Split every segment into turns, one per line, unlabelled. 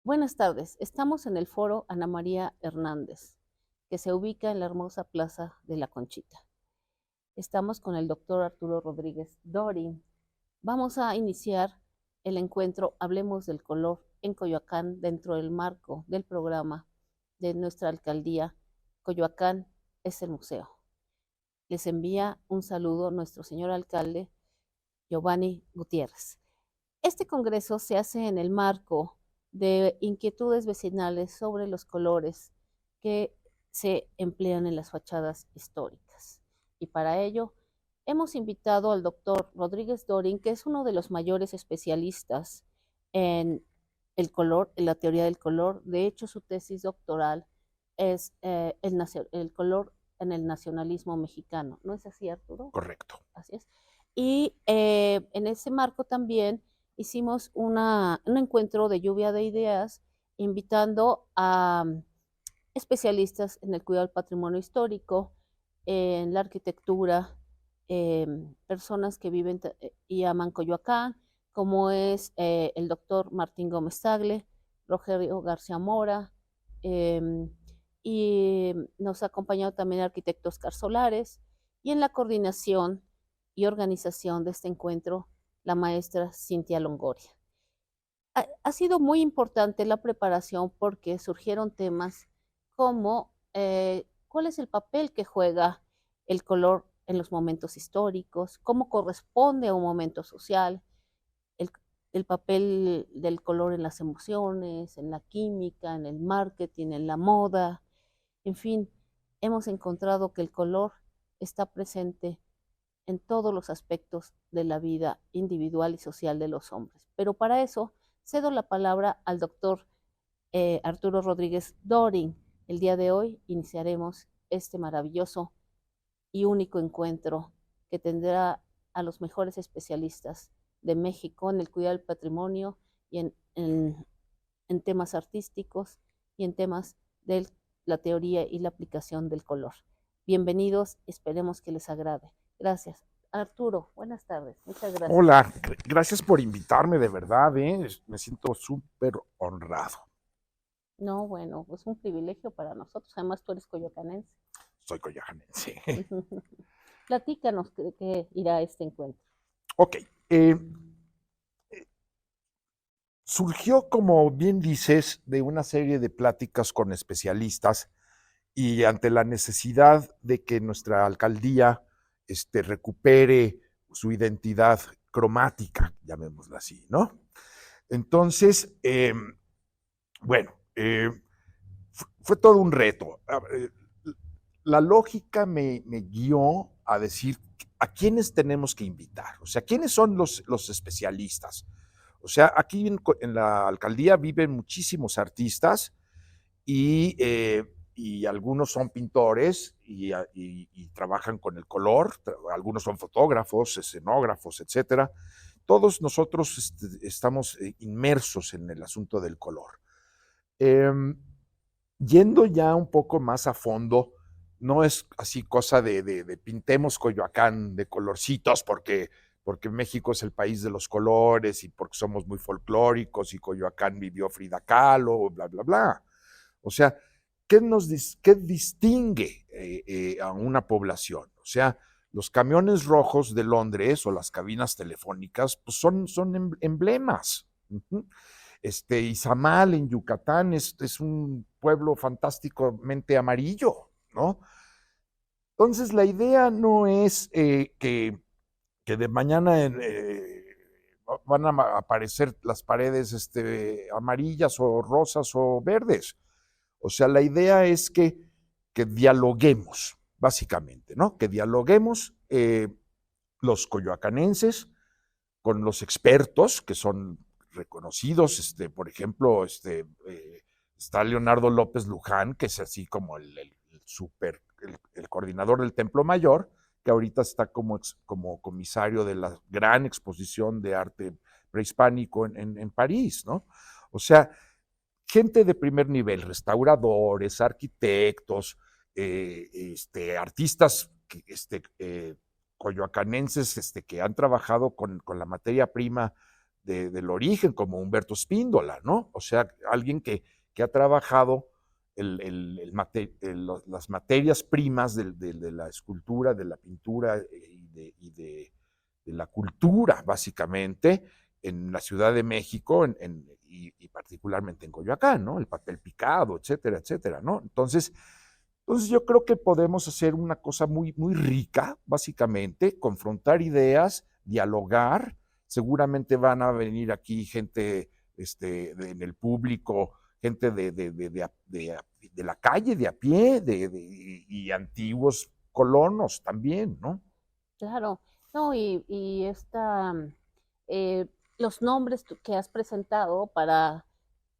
Buenas tardes, estamos en el foro Ana María Hernández, que se ubica en la hermosa Plaza de la Conchita. Estamos con el doctor Arturo Rodríguez Dorin. Vamos a iniciar el encuentro Hablemos del Color en Coyoacán dentro del marco del programa de nuestra alcaldía. Coyoacán es el museo. Les envía un saludo nuestro señor alcalde Giovanni Gutiérrez. Este congreso se hace en el marco de inquietudes vecinales sobre los colores que se emplean en las fachadas históricas. Y para ello hemos invitado al doctor Rodríguez Dorin, que es uno de los mayores especialistas en el color, en la teoría del color. De hecho, su tesis doctoral es el color en el nacionalismo mexicano. ¿No es así, Arturo?
Correcto.
Así es. Y en ese marco también hicimos un encuentro de lluvia de ideas, invitando a especialistas en el cuidado del patrimonio histórico, en la arquitectura, personas que viven y aman Coyoacán, como es el doctor Martín Gómez Tagle, Rogelio García Mora, eh, y nos ha acompañado también el arquitecto Oscar Solares, y en la coordinación y organización de este encuentro, la maestra Cintia Longoria. Ha sido muy importante la preparación porque surgieron temas como cuál es el papel que juega el color en los momentos históricos, cómo corresponde a un momento social, el, el papel del color en las emociones, en la química, en el marketing, en la moda, en fin, hemos encontrado que el color está presente en todos los aspectos de la vida individual y social de los hombres. Pero para eso cedo la palabra al doctor Arturo Rodríguez Dorin. El día de hoy iniciaremos este maravilloso y único encuentro que tendrá a los mejores especialistas de México en el cuidado del patrimonio y en temas artísticos y en temas de la teoría y la aplicación del color. Bienvenidos, esperemos que les agrade. Gracias. Arturo, buenas tardes. Muchas gracias.
Hola, gracias por invitarme, de verdad, me siento súper honrado.
No, bueno, es pues un privilegio para nosotros. Además, tú eres coyoacanense.
Soy coyoacanense.
Platícanos qué irá este encuentro.
Ok, surgió, como bien dices, de una serie de pláticas con especialistas y ante la necesidad de que nuestra alcaldía recupere su identidad cromática, llamémosla así, ¿no? Entonces, bueno, fue todo un reto. La lógica me guió a decir a quiénes tenemos que invitar, o sea, quiénes son los especialistas. O sea, aquí en la alcaldía viven muchísimos artistas y algunos son pintores y trabajan con el color, algunos son fotógrafos, escenógrafos, etcétera. Todos nosotros estamos inmersos en el asunto del color. Yendo ya un poco más a fondo, no es así cosa de pintemos Coyoacán de colorcitos porque México es el país de los colores y porque somos muy folclóricos y Coyoacán vivió Frida Kahlo, bla, bla, bla. O sea, ¿qué distingue a una población? O sea, los camiones rojos de Londres o las cabinas telefónicas pues son emblemas. Uh-huh. Izamal en Yucatán es un pueblo fantásticamente amarillo, ¿no? Entonces la idea no es que de mañana van a aparecer las paredes amarillas o rosas o verdes. O sea, la idea es que dialoguemos, básicamente, ¿no? Que dialoguemos los coyoacanenses con los expertos que son reconocidos, por ejemplo, está Leonardo López Luján, que es así como el coordinador del Templo Mayor, que ahorita está como comisario de la gran exposición de arte prehispánico en París, ¿no? O sea, gente de primer nivel, restauradores, arquitectos, artistas coyoacanenses que han trabajado con la materia prima del origen, como Humberto Spíndola, ¿no? O sea, alguien que ha trabajado las materias primas de la escultura, de la pintura de la cultura, básicamente, en la Ciudad de México y particularmente en Coyoacán, ¿no? El papel picado, etcétera, etcétera, ¿no? Entonces yo creo que podemos hacer una cosa muy, muy rica, básicamente, confrontar ideas, dialogar. Seguramente van a venir aquí gente en el público, gente de la calle, de a pie, y antiguos colonos también, ¿no?
Claro. No, y eh, los nombres que has presentado para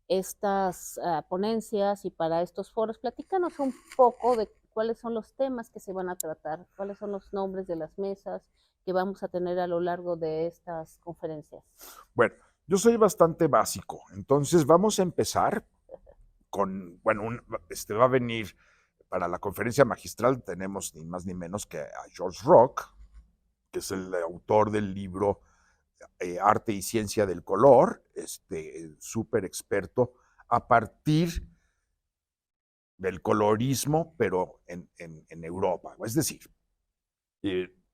estas ponencias y para estos foros, platícanos un poco de cuáles son los temas que se van a tratar, cuáles son los nombres de las mesas que vamos a tener a lo largo de estas conferencias.
Bueno, yo soy bastante básico, entonces vamos a empezar con, bueno, va a venir para la conferencia magistral, tenemos ni más ni menos que a George Rock, que es el autor del libro Arte y Ciencia del Color, súper experto a partir del colorismo, pero en Europa. Es decir,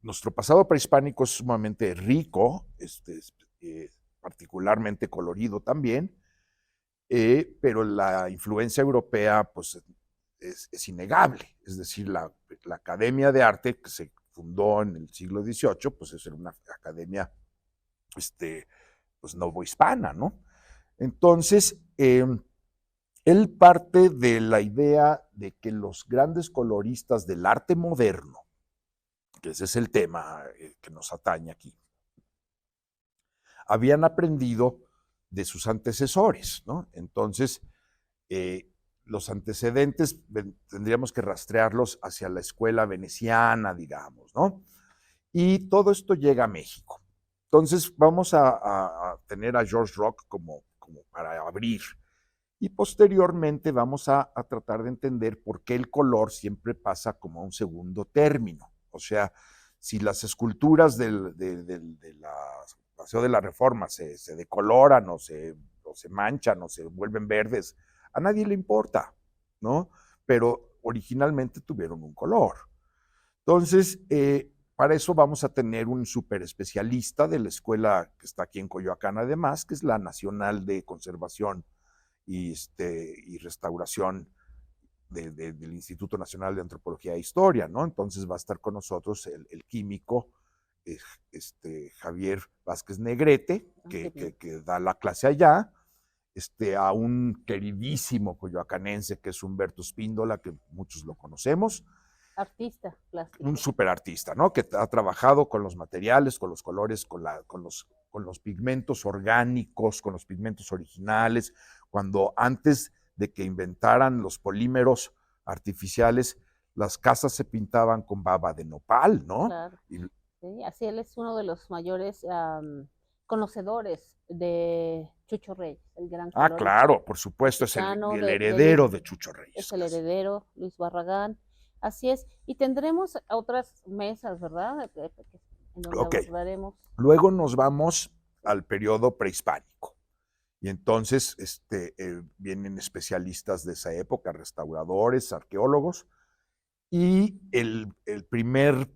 nuestro pasado prehispánico es sumamente rico, particularmente colorido también, pero la influencia europea pues, es innegable. Es decir, la Academia de Arte, que se fundó en el siglo XVIII, pues es una academia pues novohispana, ¿no? Entonces, él parte de la idea de que los grandes coloristas del arte moderno, que ese es el tema que nos atañe aquí, habían aprendido de sus antecesores, ¿no? Entonces, los antecedentes tendríamos que rastrearlos hacia la escuela veneciana, digamos, ¿no? Y todo esto llega a México. Entonces vamos a tener a George Rock como para abrir. Y posteriormente vamos a tratar de entender por qué el color siempre pasa como a un segundo término. O sea, si las esculturas del Paseo de la Reforma se decoloran o se manchan o se vuelven verdes, a nadie le importa, ¿no? Pero originalmente tuvieron un color. Entonces, para eso vamos a tener un súper especialista de la escuela que está aquí en Coyoacán, además, que es la Nacional de Conservación y Restauración del Instituto Nacional de Antropología e Historia, ¿no? Entonces va a estar con nosotros el químico Javier Vázquez Negrete, que da la clase allá, a un queridísimo coyoacanense que es Humberto Spíndola, que muchos lo conocemos.
Artista plástico.
Un super artista, ¿no? Que ha trabajado con los materiales, con los colores, con los pigmentos orgánicos, con los pigmentos originales, cuando antes de que inventaran los polímeros artificiales, las casas se pintaban con baba de nopal, ¿no?
Claro. Sí, así él es uno de los mayores conocedores de Chucho Reyes, el gran colorista.
Claro, por supuesto, es el heredero de Chucho Reyes.
Es el heredero, Luis Barragán. Así es. Y tendremos otras mesas, ¿verdad? En donde abordaremos.
Luego nos vamos al periodo prehispánico. Y entonces vienen especialistas de esa época, restauradores, arqueólogos, y el primer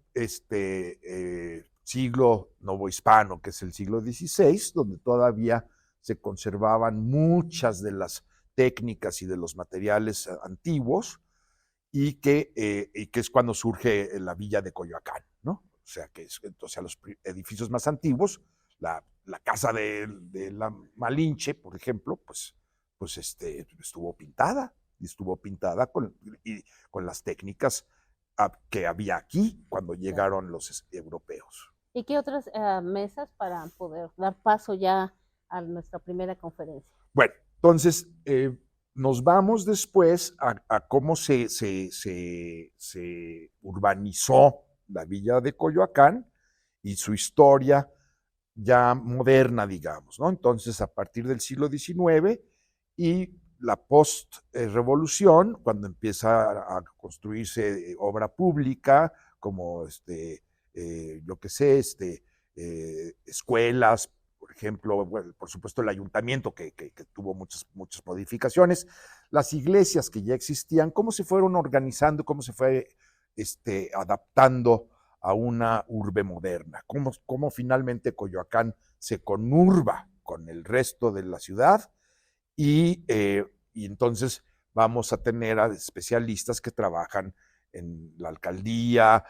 siglo novohispano, que es el siglo XVI, donde todavía se conservaban muchas de las técnicas y de los materiales antiguos, y que es cuando surge la villa de Coyoacán, ¿no? O sea, que es entonces a los edificios más antiguos, la casa de la Malinche, por ejemplo, pues estuvo pintada con las técnicas que había aquí cuando llegaron los europeos.
¿Y qué otras mesas para poder dar paso ya a nuestra primera conferencia?
Bueno, entonces nos vamos después a cómo se urbanizó la villa de Coyoacán y su historia ya moderna, digamos, ¿no? Entonces, a partir del siglo XIX y la post-revolución, cuando empieza a construirse obra pública, como yo qué sé, escuelas, por ejemplo, bueno, por supuesto el ayuntamiento que tuvo muchas modificaciones, las iglesias que ya existían, cómo se fueron organizando, cómo se fue adaptando a una urbe moderna, cómo finalmente Coyoacán se conurba con el resto de la ciudad y entonces vamos a tener a especialistas que trabajan en la alcaldía,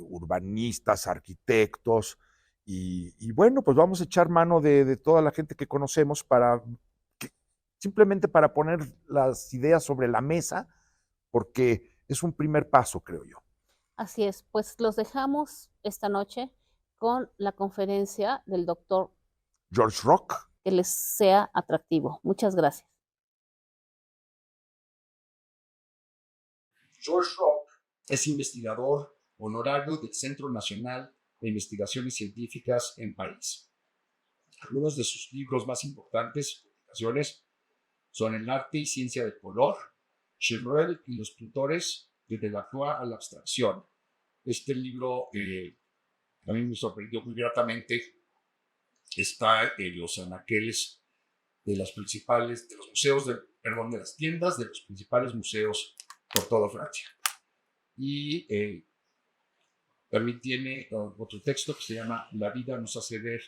urbanistas, arquitectos, y bueno, pues vamos a echar mano de toda la gente que conocemos simplemente para poner las ideas sobre la mesa, porque es un primer paso, creo yo.
Así es, pues los dejamos esta noche con la conferencia del doctor.
George Rock.
Que les sea atractivo. Muchas gracias.
George Rock es investigador honorario del Centro Nacional de Investigaciones Científicas en París. Algunos de sus libros más importantes publicaciones son El arte y ciencia del color, Chevreul y los pintores de Delacroix a la abstracción. Este libro a mí me sorprendió muy gratamente. Está en los anaqueles de los museos, de las tiendas de los principales museos por toda Francia. Y también tiene otro texto que se llama La vida nos hace ver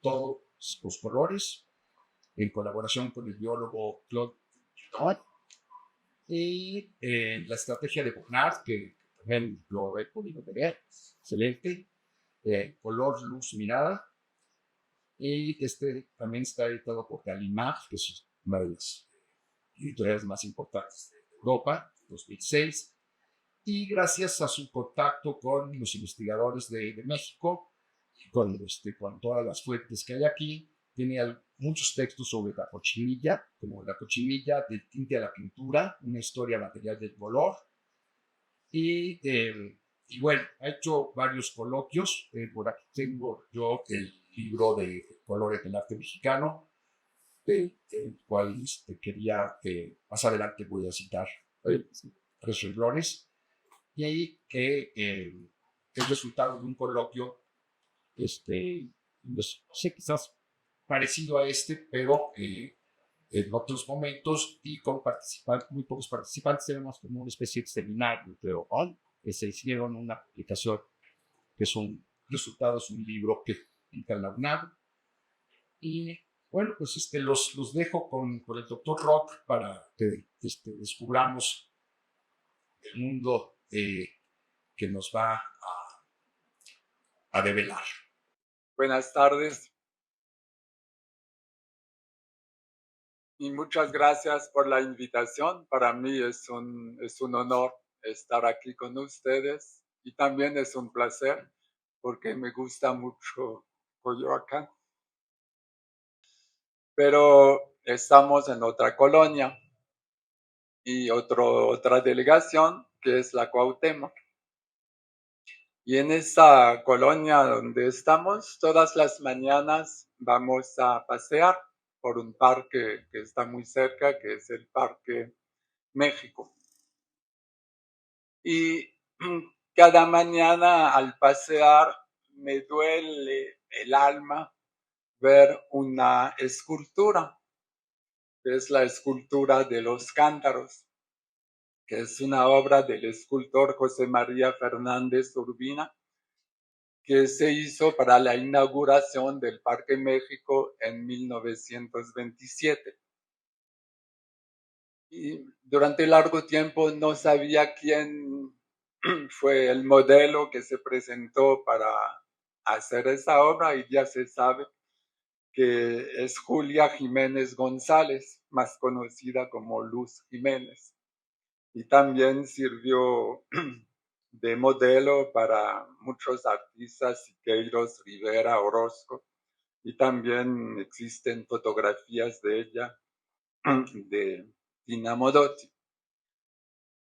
todos los colores, en colaboración con el biólogo Claude Junot. Y la estrategia de Bonnard, que también lo he podido ver, excelente, color, luz, mirada. Y este también está editado por Gallimard, que es una de las editoriales más importantes de Europa, 2006. Y gracias a su contacto con los investigadores de México, con todas las fuentes que hay aquí, tiene muchos textos sobre la cochinilla, como la cochinilla del tinte a la pintura, una historia material del color. Y bueno, ha hecho varios coloquios. Por aquí tengo yo el libro de colores del arte mexicano, el cual quería que más adelante voy a citar 3 renglones. Y ahí que es resultado de un coloquio, no sé, quizás parecido a pero en otros momentos y con muy pocos participantes, éramos como una especie de seminario, pero que se hicieron una publicación que son resultados de un libro que publica la UNAM. Y bueno, pues los dejo con el doctor Rock para que descubramos el mundo que nos va a develar.
Buenas tardes. Y muchas gracias por la invitación. Para mí es un honor estar aquí con ustedes y también es un placer porque me gusta mucho Coyoacán. Pero estamos en otra colonia y otra delegación que es la Cuauhtémoc. Y en esa colonia donde estamos, todas las mañanas vamos a pasear por un parque que está muy cerca, que es el Parque México. Y cada mañana al pasear me duele el alma ver una escultura, que es la escultura de los cántaros, que es una obra del escultor José María Fernández Urbina, que se hizo para la inauguración del Parque México en 1927. Y durante largo tiempo no sabía quién fue el modelo que se presentó para hacer esa obra y ya se sabe que es Julia Jiménez González, más conocida como Luz Jiménez. Y también sirvió de modelo para muchos artistas, Siqueiros, Rivera, Orozco, y también existen fotografías de ella, de Tina Modotti.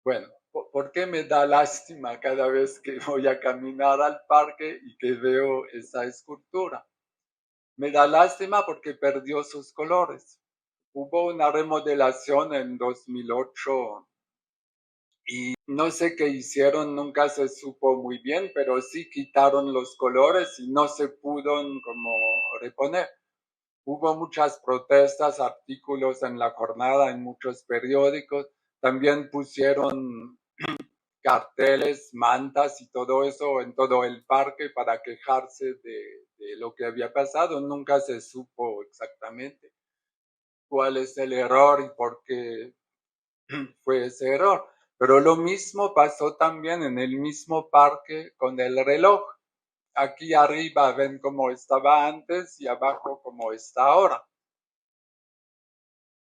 Bueno, ¿por qué me da lástima cada vez que voy a caminar al parque y que veo esa escultura? Me da lástima porque perdió sus colores. Hubo una remodelación en 2008 y no sé qué hicieron, nunca se supo muy bien, pero sí quitaron los colores y no se pudo como reponer. Hubo muchas protestas, artículos en La Jornada, en muchos periódicos. También pusieron carteles, mantas y todo eso en todo el parque para quejarse de lo que había pasado. Nunca se supo exactamente cuál es el error y por qué fue ese error. Pero lo mismo pasó también en el mismo parque con el reloj. Aquí arriba ven cómo estaba antes y abajo cómo está ahora.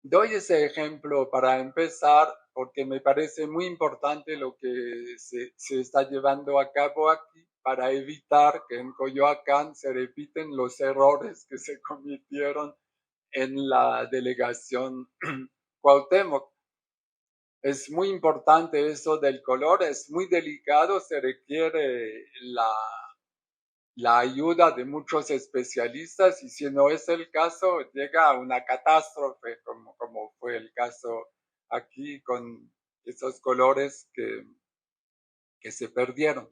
Doy ese ejemplo para empezar porque me parece muy importante lo que se está llevando a cabo aquí para evitar que en Coyoacán se repiten los errores que se cometieron en la delegación Cuauhtémoc. Es muy importante eso del color, es muy delicado, se requiere la ayuda de muchos especialistas y si no es el caso, llega a una catástrofe, como fue el caso aquí con esos colores que se perdieron.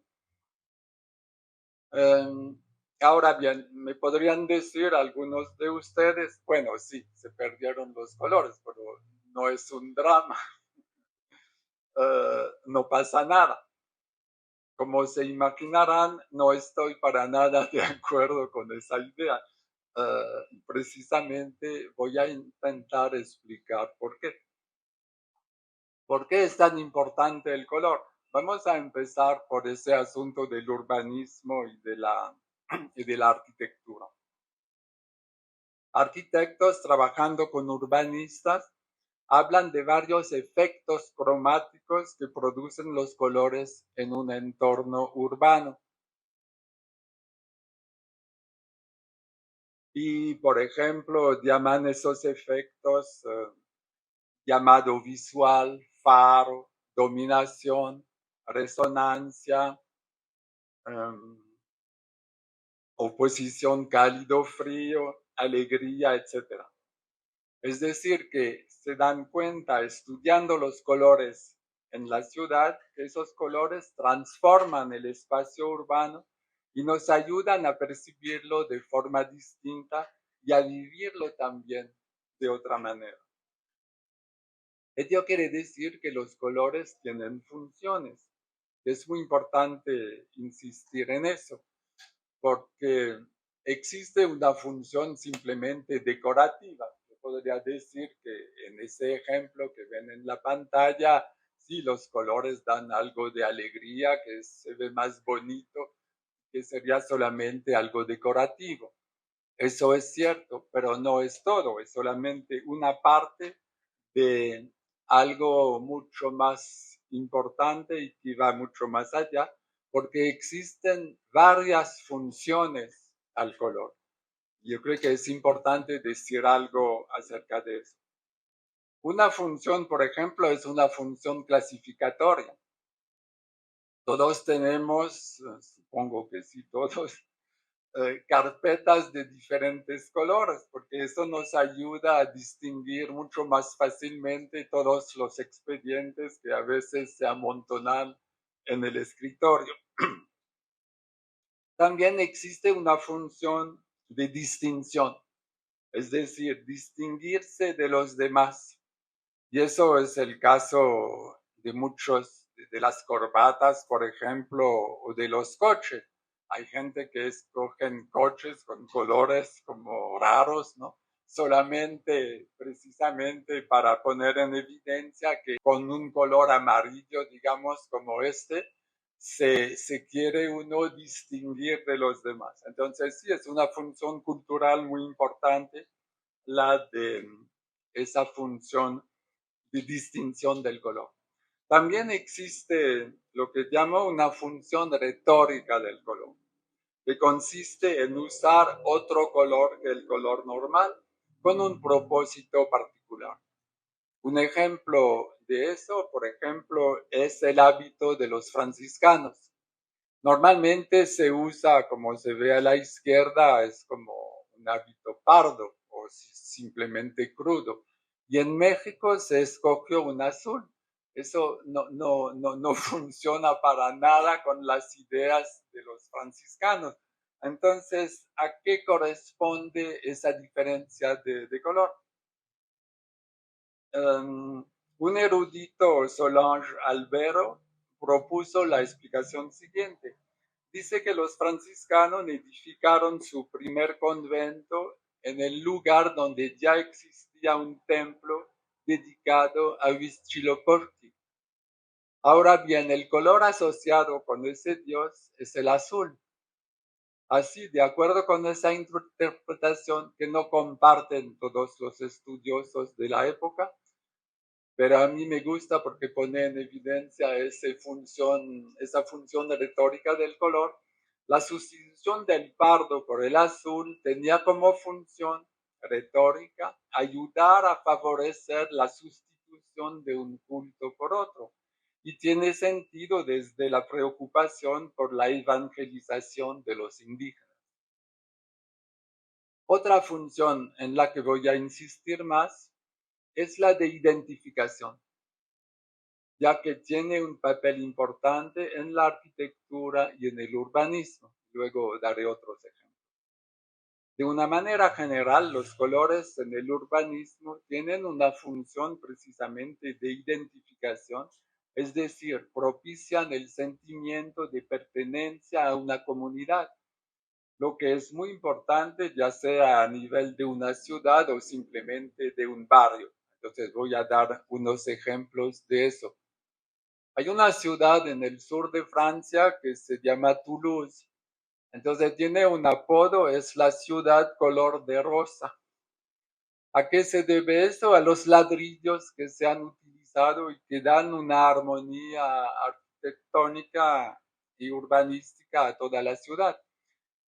Ahora bien, me podrían decir algunos de ustedes, bueno, sí, se perdieron los colores, pero no es un drama, no pasa nada. Como se imaginarán, no estoy para nada de acuerdo con esa idea. Precisamente voy a intentar explicar por qué. ¿Por qué es tan importante el color? Vamos a empezar por ese asunto del urbanismo y de la arquitectura. Arquitectos trabajando con urbanistas hablan de varios efectos cromáticos que producen los colores en un entorno urbano. Y, por ejemplo, llaman esos efectos llamado visual, faro, dominación, resonancia, oposición cálido-frío, alegría, etc. Es decir, que se dan cuenta estudiando los colores en la ciudad que esos colores transforman el espacio urbano y nos ayudan a percibirlo de forma distinta y a vivirlo también de otra manera. Ello quiere decir que los colores tienen funciones. Es muy importante insistir en eso, porque existe una función simplemente decorativa. Yo podría decir que en ese ejemplo que ven en la pantalla, sí, los colores dan algo de alegría, que se ve más bonito, que sería solamente algo decorativo. Eso es cierto, pero no es todo, es solamente una parte de algo mucho más importante y que va mucho más allá, porque existen varias funciones al color. Yo creo que es importante decir algo acerca de eso. Una función, por ejemplo, es una función clasificatoria. Todos tenemos, supongo que sí, todos, carpetas de diferentes colores, porque eso nos ayuda a distinguir mucho más fácilmente todos los expedientes que a veces se amontonan en el escritorio. También existe una función de distinción, es decir, distinguirse de los demás. Y eso es el caso de muchos, de las corbatas, por ejemplo, o de los coches. Hay gente que escogen coches con colores como raros, ¿no? Solamente, precisamente para poner en evidencia que con un color amarillo, digamos, como este, se quiere uno distinguir de los demás. Entonces, sí, es una función cultural muy importante la de esa función de distinción del color. También existe lo que llamo una función retórica del color, que consiste en usar otro color que el color normal con un propósito particular. Un ejemplo de eso, por ejemplo, es el hábito de los franciscanos. Normalmente se usa, como se ve a la izquierda, es como un hábito pardo o simplemente crudo. Y en México se escogió un azul. Eso no funciona para nada con las ideas de los franciscanos. Entonces, ¿a qué corresponde esa diferencia de color? Un erudito, Solange Albero, propuso la explicación siguiente. Dice que los franciscanos edificaron su primer convento en el lugar donde ya existía un templo dedicado a Huitzilopochtli. Ahora bien, el color asociado con ese dios es el azul. Así, de acuerdo con esa interpretación que no comparten todos los estudiosos de la época, pero a mí me gusta porque pone en evidencia esa función retórica del color. La sustitución del pardo por el azul tenía como función retórica ayudar a favorecer la sustitución de un culto por otro. Y tiene sentido desde la preocupación por la evangelización de los indígenas. Otra función en la que voy a insistir más es la de identificación, ya que tiene un papel importante en la arquitectura y en el urbanismo. Luego daré otros ejemplos. De una manera general, los colores en el urbanismo tienen una función precisamente de identificación, es decir, propician el sentimiento de pertenencia a una comunidad, lo que es muy importante, ya sea a nivel de una ciudad o simplemente de un barrio. Entonces voy a dar unos ejemplos de eso. Hay una ciudad en el sur de Francia que se llama Toulouse. Entonces tiene un apodo, es la ciudad color de rosa. ¿A qué se debe eso? A los ladrillos que se han utilizado y que dan una armonía arquitectónica y urbanística a toda la ciudad.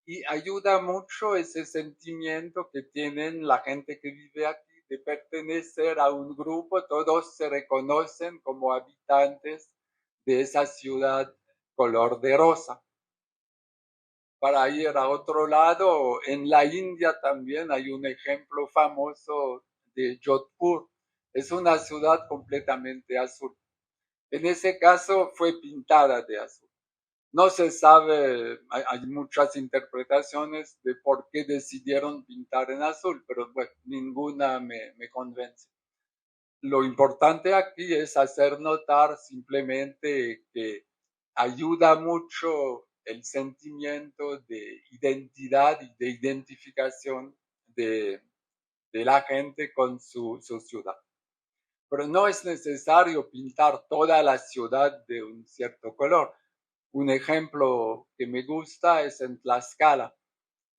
Y ayuda mucho ese sentimiento que tienen la gente que vive aquí de pertenecer a un grupo, todos se reconocen como habitantes de esa ciudad color de rosa. Para ir a otro lado, en la India también hay un ejemplo famoso de Jodhpur. Es una ciudad completamente azul. En ese caso fue pintada de azul. No se sabe, hay muchas interpretaciones de por qué decidieron pintar en azul, pero bueno, ninguna me convence. Lo importante aquí es hacer notar simplemente que ayuda mucho el sentimiento de identidad y de identificación de la gente con su ciudad. Pero no es necesario pintar toda la ciudad de un cierto color. Un ejemplo que me gusta es en Tlaxcala.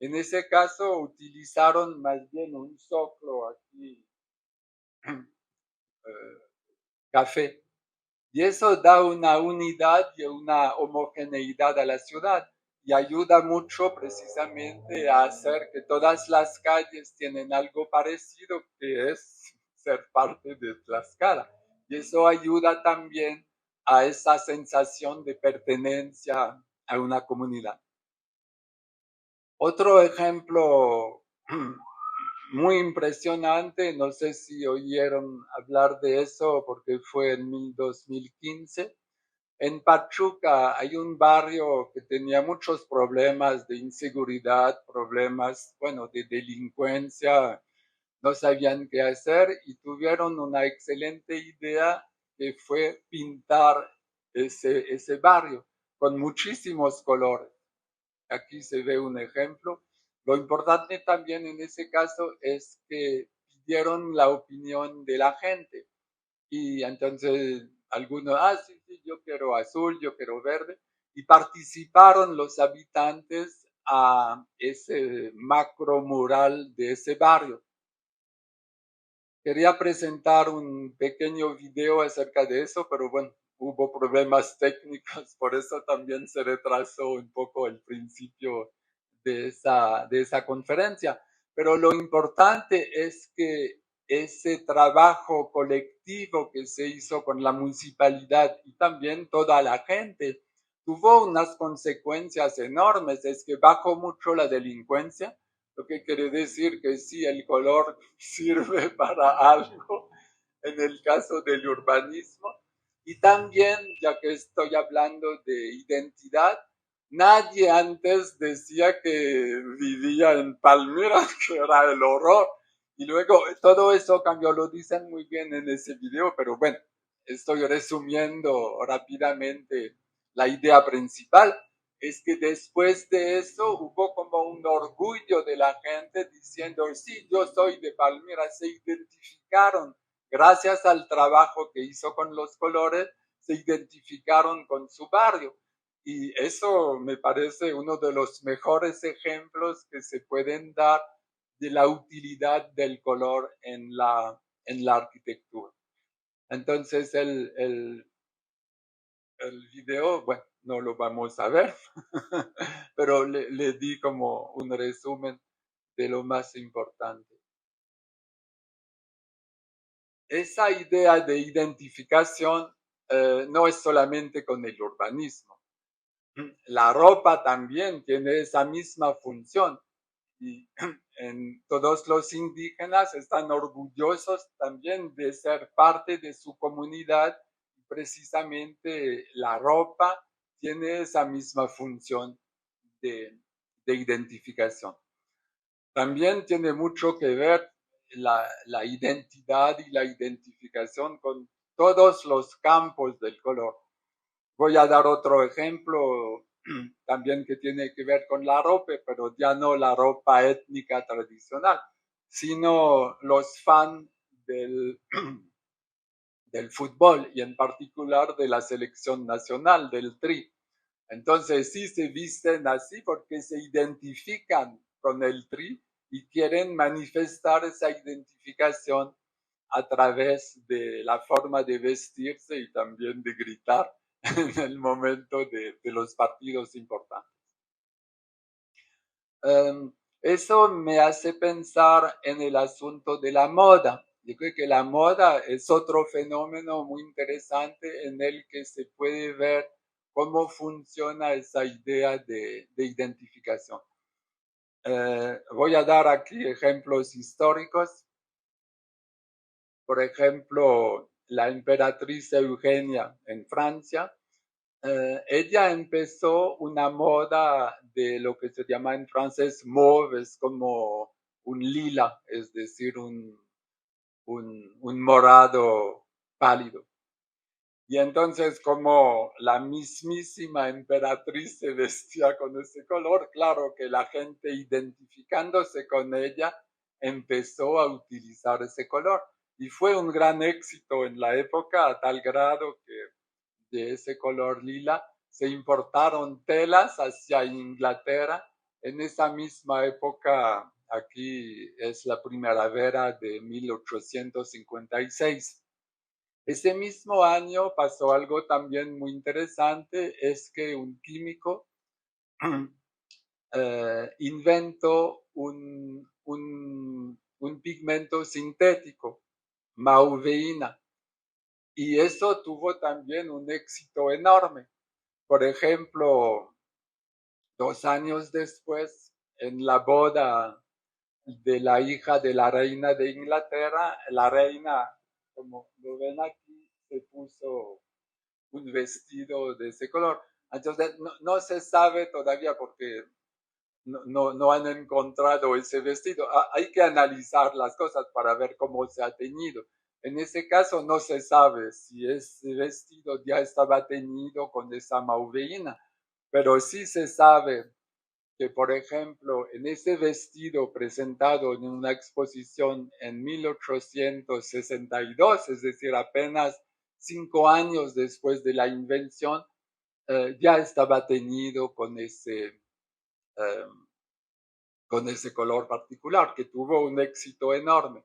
En ese caso utilizaron más bien un zócalo aquí, café. Y eso da una unidad y una homogeneidad a la ciudad y ayuda mucho precisamente a hacer que todas las calles tienen algo parecido, que es ser parte de Tlaxcala. Y eso ayuda también a esa sensación de pertenencia a una comunidad. Otro ejemplo muy impresionante, no sé si oyeron hablar de eso porque fue en 2015. En Pachuca hay un barrio que tenía muchos problemas de inseguridad, problemas, bueno, de delincuencia, no sabían qué hacer y tuvieron una excelente idea que fue pintar ese barrio con muchísimos colores. Aquí se ve un ejemplo. Lo importante también en ese caso es que pidieron la opinión de la gente y entonces algunos, sí, sí, yo quiero azul, yo quiero verde, y participaron los habitantes a ese macro mural de ese barrio. Quería presentar un pequeño video acerca de eso, pero bueno, hubo problemas técnicos, por eso también se retrasó un poco el principio de esa conferencia. Pero lo importante es que ese trabajo colectivo que se hizo con la municipalidad y también toda la gente tuvo unas consecuencias enormes. Es que bajó mucho la delincuencia, lo que quiere decir que sí, el color sirve para algo en el caso del urbanismo. Y también, ya que estoy hablando de identidad, nadie antes decía que vivía en Palmira, que era el horror. Y luego todo eso cambió, lo dicen muy bien en ese video, pero bueno, estoy resumiendo rápidamente la idea principal. Es que después de eso hubo como un orgullo de la gente diciendo, sí, yo soy de Palmira, se identificaron, gracias al trabajo que hizo con los colores, se identificaron con su barrio. Y eso me parece uno de los mejores ejemplos que se pueden dar de la utilidad del color en la arquitectura. Entonces el video, bueno, no lo vamos a ver, pero le di como un resumen de lo más importante. Esa idea de identificación no es solamente con el urbanismo. La ropa también tiene esa misma función y en todos los indígenas están orgullosos también de ser parte de su comunidad. Precisamente la ropa tiene esa misma función de identificación. También tiene mucho que ver la identidad y la identificación con todos los campos del color. Voy a dar otro ejemplo también que tiene que ver con la ropa, pero ya no la ropa étnica tradicional, sino los fans del, del fútbol y en particular de la selección nacional, del Tri. Entonces sí se visten así porque se identifican con el Tri y quieren manifestar esa identificación a través de la forma de vestirse y también de gritar en el momento de los partidos importantes. Eso me hace pensar en el asunto de la moda. Yo creo que la moda es otro fenómeno muy interesante en el que se puede ver cómo funciona esa idea de identificación. Voy a dar aquí ejemplos históricos. Por ejemplo, la emperatriz Eugenia en Francia, ella empezó una moda de lo que se llama en francés mauve, es como un lila, es decir, un morado pálido. Y entonces, como la mismísima emperatriz se vestía con ese color, claro que la gente identificándose con ella empezó a utilizar ese color. Y fue un gran éxito en la época a tal grado que de ese color lila se importaron telas hacia Inglaterra. En esa misma época, aquí es la primavera de 1856. Ese mismo año pasó algo también muy interesante, es que un químico inventó un pigmento sintético, mauveína, y eso tuvo también un éxito enorme. Por ejemplo, 2 años después, en la boda de la hija de la reina de Inglaterra, la reina, como lo ven aquí, se puso un vestido de ese color. Entonces, no se sabe todavía porque no han encontrado ese vestido. Hay que analizar las cosas para ver cómo se ha teñido. En ese caso no se sabe si ese vestido ya estaba teñido con esa mauveína, pero sí se sabe que, por ejemplo, en ese vestido presentado en una exposición en 1862, es decir, apenas 5 años después de la invención, ya estaba teñido con ese color particular, que tuvo un éxito enorme.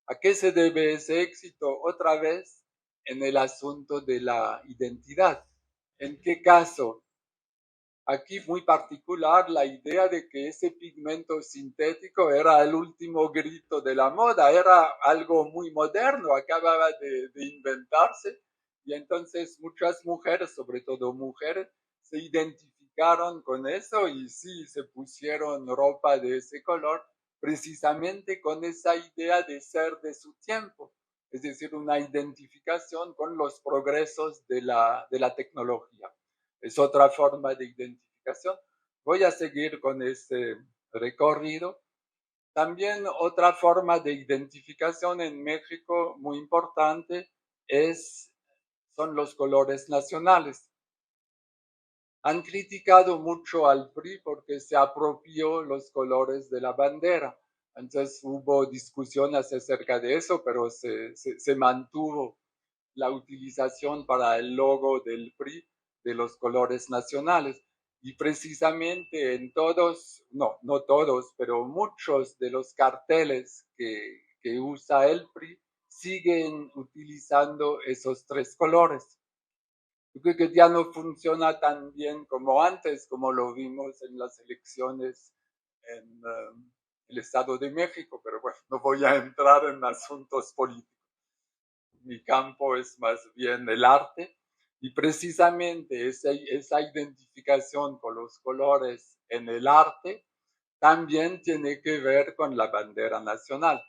¿A qué se debe ese éxito? Otra vez en el asunto de la identidad. ¿En qué caso? Aquí muy particular la idea de que ese pigmento sintético era el último grito de la moda, era algo muy moderno, acababa de inventarse, y entonces muchas mujeres, sobre todo mujeres, se identificaron con eso y sí se pusieron ropa de ese color, precisamente con esa idea de ser de su tiempo, es decir, una identificación con los progresos de la tecnología. Es otra forma de identificación. identificación. Voy a seguir con ese recorrido. También otra forma de identificación en México muy importante son los colores nacionales. Han criticado mucho al PRI porque se apropió los colores de la bandera. Entonces hubo discusiones acerca de eso, pero se mantuvo la utilización para el logo del PRI de los colores nacionales. Y precisamente en todos, no todos, pero muchos de los carteles que usa el PRI siguen utilizando esos tres colores. Yo creo que ya no funciona tan bien como antes, como lo vimos en las elecciones en el Estado de México, pero bueno, no voy a entrar en asuntos políticos. Mi campo es más bien el arte y precisamente esa identificación con los colores en el arte también tiene que ver con la bandera nacional.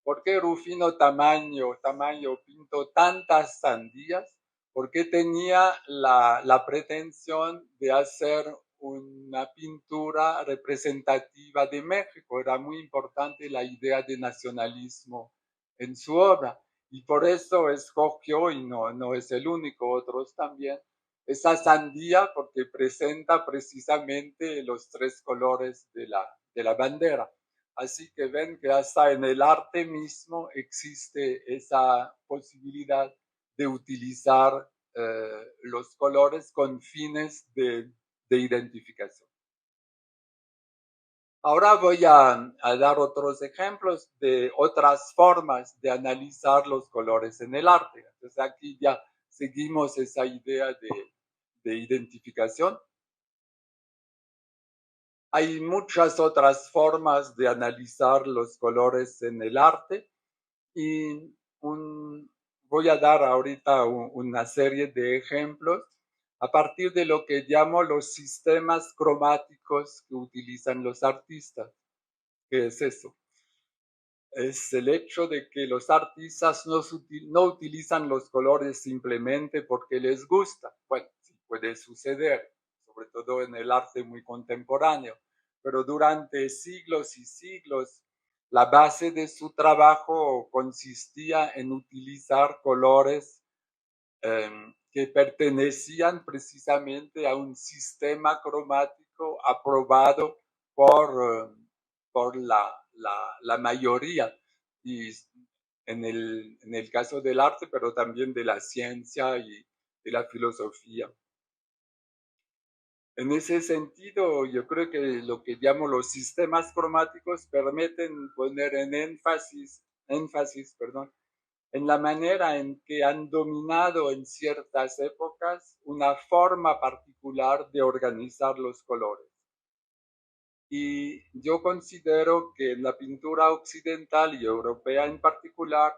¿Por qué Rufino Tamayo pintó tantas sandías? Porque tenía la pretensión de hacer una pintura representativa de México. Era muy importante la idea de nacionalismo en su obra. Y por eso escogió, y no es el único, otros también, esa sandía porque presenta precisamente los tres colores de la bandera. Así que ven que hasta en el arte mismo existe esa posibilidad de utilizar los colores con fines de identificación. Ahora voy a dar otros ejemplos de otras formas de analizar los colores en el arte. Entonces aquí ya seguimos esa idea de identificación. Hay muchas otras formas de analizar los colores en el arte y voy a dar ahorita una serie de ejemplos a partir de lo que llamo los sistemas cromáticos que utilizan los artistas. ¿Qué es eso? Es el hecho de que los artistas no utilizan los colores simplemente porque les gusta. Bueno, sí puede suceder, sobre todo en el arte muy contemporáneo, pero durante siglos y siglos la base de su trabajo consistía en utilizar colores que pertenecían precisamente a un sistema cromático aprobado por la mayoría, y en el caso del arte, pero también de la ciencia y de la filosofía. En ese sentido, yo creo que lo que llamo los sistemas cromáticos permiten poner en énfasis, en la manera en que han dominado en ciertas épocas una forma particular de organizar los colores. Y yo considero que la pintura occidental y europea en particular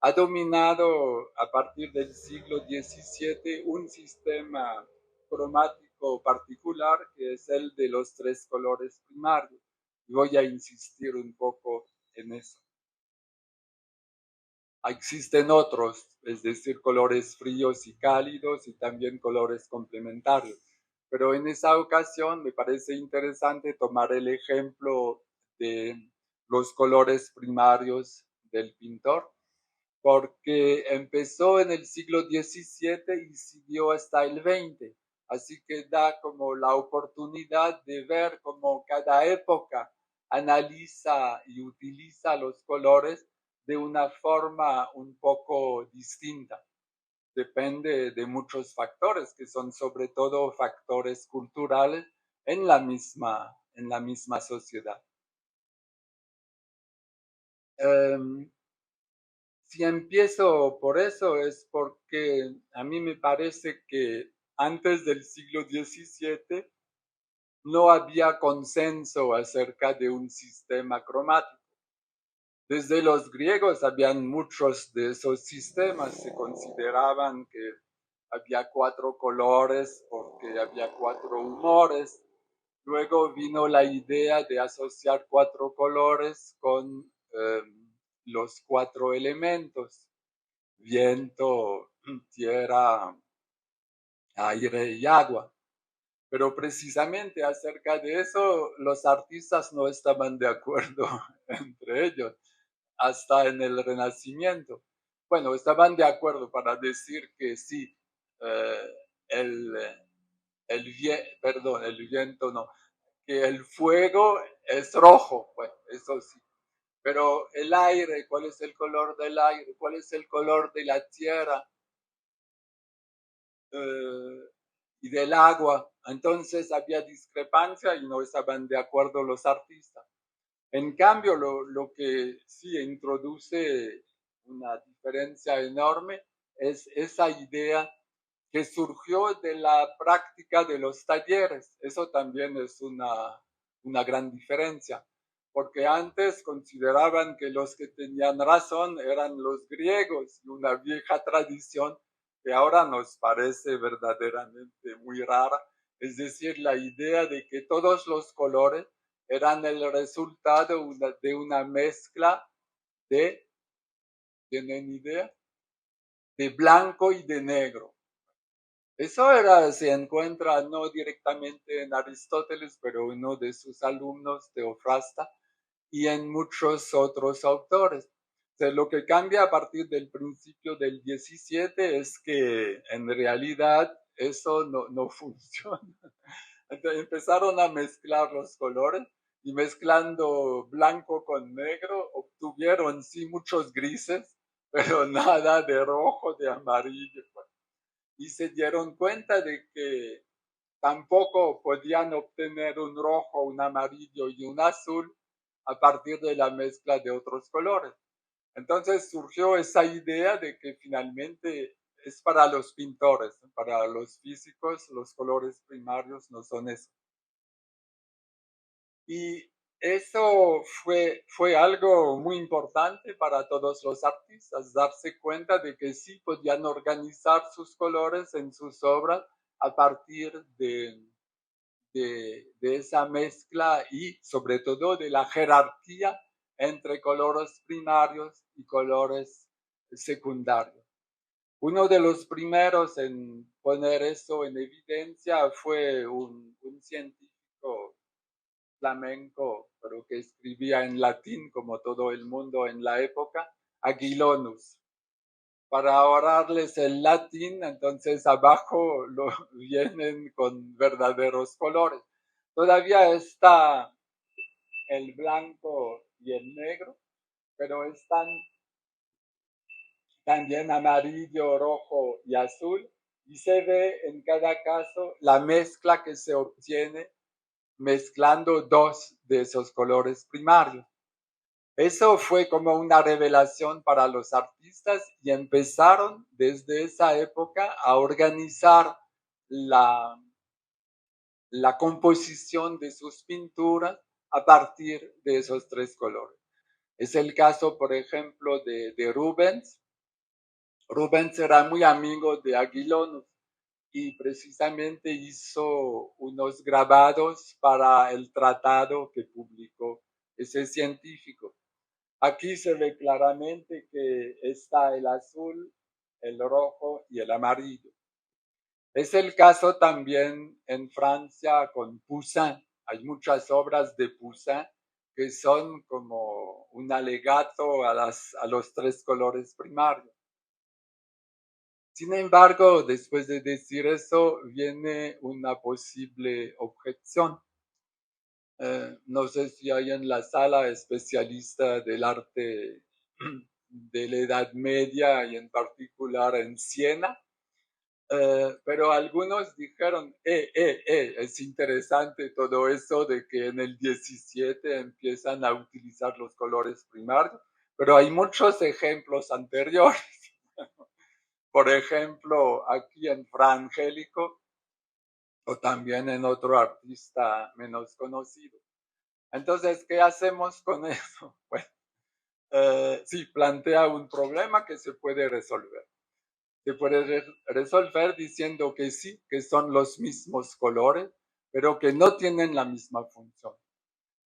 ha dominado a partir del siglo XVII un sistema cromático particular que es el de los tres colores primarios. Y voy a insistir un poco en eso. Existen otros, es decir, colores fríos y cálidos y también colores complementarios. Pero en esa ocasión me parece interesante tomar el ejemplo de los colores primarios del pintor, porque empezó en el siglo XVII y siguió hasta el XX. Así que da como la oportunidad de ver cómo cada época analiza y utiliza los colores de una forma un poco distinta. Depende de muchos factores, que son sobre todo factores culturales en la misma sociedad. Si empiezo por eso es porque a mí me parece que antes del siglo XVII no había consenso acerca de un sistema cromático. Desde los griegos habían muchos de esos sistemas, se consideraban que había 4 colores porque había 4 humores. Luego vino la idea de asociar 4 colores con los 4 elementos: viento, tierra, aire y agua. Pero precisamente acerca de eso, los artistas no estaban de acuerdo entre ellos, hasta en el Renacimiento. Bueno, estaban de acuerdo para decir que sí, eh, el, el viento no, que el fuego es rojo, bueno, eso sí. Pero el aire, ¿cuál es el color del aire? ¿Cuál es el color de la tierra? Y del agua. Entonces había discrepancia y no estaban de acuerdo los artistas. En cambio, lo que sí introduce una diferencia enorme es esa idea que surgió de la práctica de los talleres. Eso también es una gran diferencia, porque antes consideraban que los que tenían razón eran los griegos y una vieja tradición que ahora nos parece verdaderamente muy rara, es decir, la idea de que todos los colores eran el resultado de una mezcla de, ¿tienen idea? De blanco y de negro. Eso se encuentra no directamente en Aristóteles, pero uno de sus alumnos, Teofrasta, y en muchos otros autores. O sea, lo que cambia a partir del principio del 17 es que en realidad eso no funciona. Entonces empezaron a mezclar los colores y mezclando blanco con negro obtuvieron sí muchos grises, pero nada de rojo, de amarillo. Y se dieron cuenta de que tampoco podían obtener un rojo, un amarillo y un azul a partir de la mezcla de otros colores. Entonces surgió esa idea de que finalmente es para los pintores, para los físicos, los colores primarios no son eso. Y eso fue algo muy importante para todos los artistas, darse cuenta de que sí podían organizar sus colores en sus obras a partir de esa mezcla y sobre todo de la jerarquía entre colores primarios y colores secundarios. Uno de los primeros en poner eso en evidencia fue un científico flamenco, pero que escribía en latín como todo el mundo en la época, Aguilonus. Para ahorrarles el latín, entonces abajo lo vienen con verdaderos colores. Todavía está el blanco y el negro, pero están también amarillo, rojo y azul, y se ve en cada caso la mezcla que se obtiene mezclando dos de esos colores primarios. Eso fue como una revelación para los artistas y empezaron desde esa época a organizar la composición de sus pinturas a partir de esos tres colores. Es el caso, por ejemplo, de Rubens. Rubens era muy amigo de Aguilonus y precisamente hizo unos grabados para el tratado que publicó ese científico. Aquí se ve claramente que está el azul, el rojo y el amarillo. Es el caso también en Francia con Poussin. Hay muchas obras de Poussin que son como un alegato a los tres colores primarios. Sin embargo, después de decir eso, viene una posible objeción. No sé si hay en la sala especialistas del arte de la Edad Media y en particular en Siena, pero algunos dijeron, es interesante todo eso de que en el 17 empiezan a utilizar los colores primarios, pero hay muchos ejemplos anteriores. Por ejemplo, aquí en Fra Angelico, o también en otro artista menos conocido. Entonces, ¿qué hacemos con eso? Bueno, sí, plantea un problema que se puede resolver. Se puede resolver diciendo que sí, que son los mismos colores, pero que no tienen la misma función.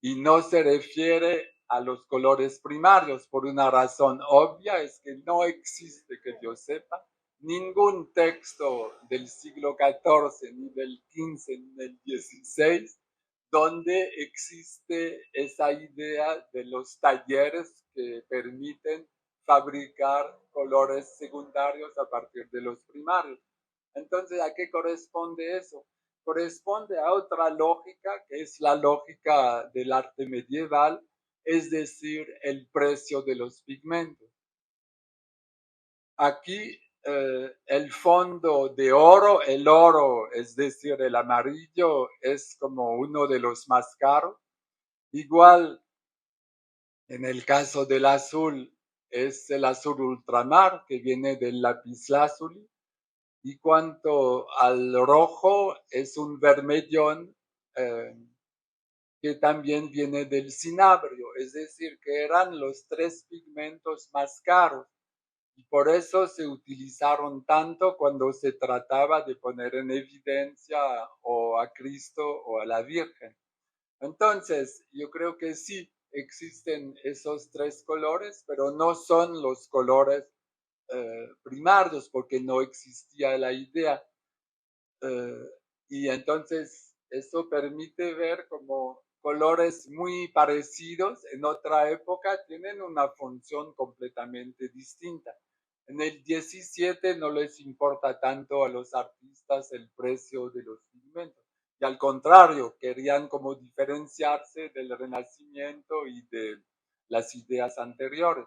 Y no se refiere a los colores primarios por una razón obvia, es que no existe, que yo sepa, ningún texto del siglo XIV, ni del XV, ni del XVI, donde existe esa idea de los talleres que permiten fabricar colores secundarios a partir de los primarios. Entonces, ¿a qué corresponde eso? Corresponde a otra lógica, que es la lógica del arte medieval, es decir, el precio de los pigmentos. Aquí el fondo de oro, el oro, es decir, el amarillo, es como uno de los más caros. Igual, en el caso del azul, es el azul ultramar, que viene del lapislázuli. Y cuanto al rojo, es un vermellón que también viene del cinabrio, es decir, que eran los tres pigmentos más caros. Y por eso se utilizaron tanto cuando se trataba de poner en evidencia o a Cristo o a la Virgen. Entonces, yo creo que sí existen esos tres colores, pero no son los colores primarios porque no existía la idea. Y entonces eso permite ver como colores muy parecidos en otra época tienen una función completamente distinta. En el 17 no les importa tanto a los artistas el precio de los pigmentos. Y al contrario, querían como diferenciarse del Renacimiento y de las ideas anteriores.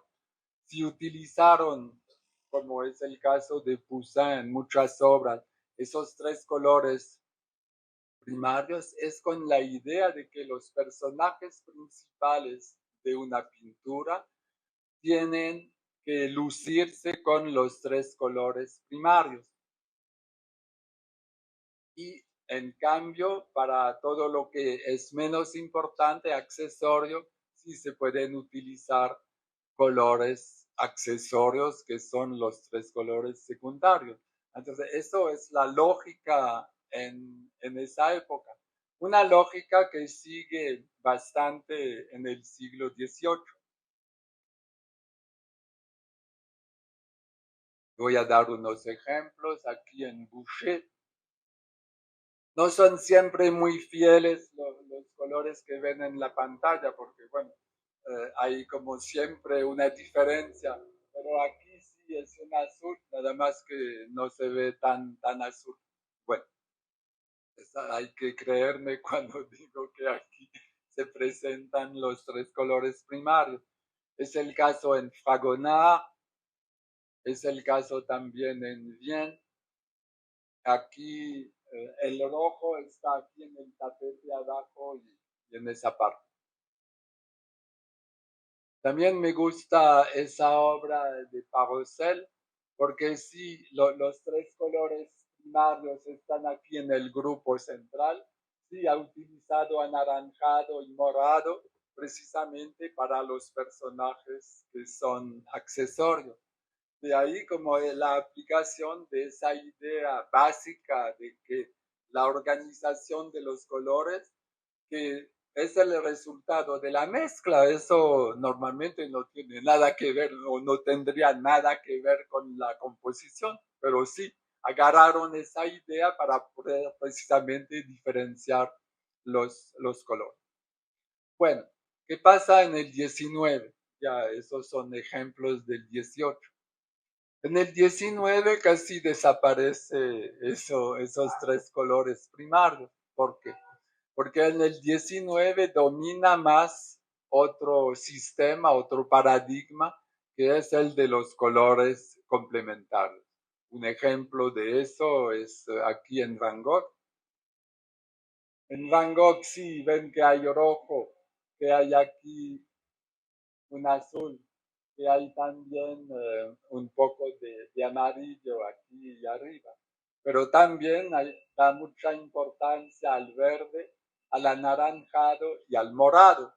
Si utilizaron, como es el caso de Poussin en muchas obras, esos tres colores primarios, es con la idea de que los personajes principales de una pintura tienen que lucirse con los tres colores primarios. Y en cambio, para todo lo que es menos importante, accesorio, sí se pueden utilizar colores accesorios que son los tres colores secundarios. Entonces, eso es la lógica en esa época. Una lógica que sigue bastante en el siglo XVIII. Voy a dar unos ejemplos aquí en Boucher. No son siempre muy fieles los colores que ven en la pantalla, porque bueno, hay como siempre una diferencia, pero aquí sí es un azul, nada más que no se ve tan azul. Bueno, hay que creerme cuando digo que aquí se presentan los tres colores primarios. Es el caso en Fragonard, es el caso también en Vienne. Aquí el rojo está aquí en el tapete abajo y en esa parte. También me gusta esa obra de Parocel, porque sí, los tres colores primarios están aquí en el grupo central. Sí, ha utilizado anaranjado y morado precisamente para los personajes que son accesorios. De ahí como la aplicación de esa idea básica de que la organización de los colores, que es el resultado de la mezcla, eso normalmente no tiene nada que ver o no tendría nada que ver con la composición, pero sí, agarraron esa idea para poder precisamente diferenciar los colores. Bueno, ¿qué pasa en el 19? Ya, esos son ejemplos del 18. En el 19 casi desaparece esos tres colores primarios. ¿Por qué? Porque en el 19 domina más otro sistema, otro paradigma, que es el de los colores complementarios. Un ejemplo de eso es aquí en Van Gogh. En Van Gogh sí ven que hay rojo, que hay aquí un azul, que hay también un poco de amarillo aquí y arriba. Pero también da mucha importancia al verde, al anaranjado y al morado.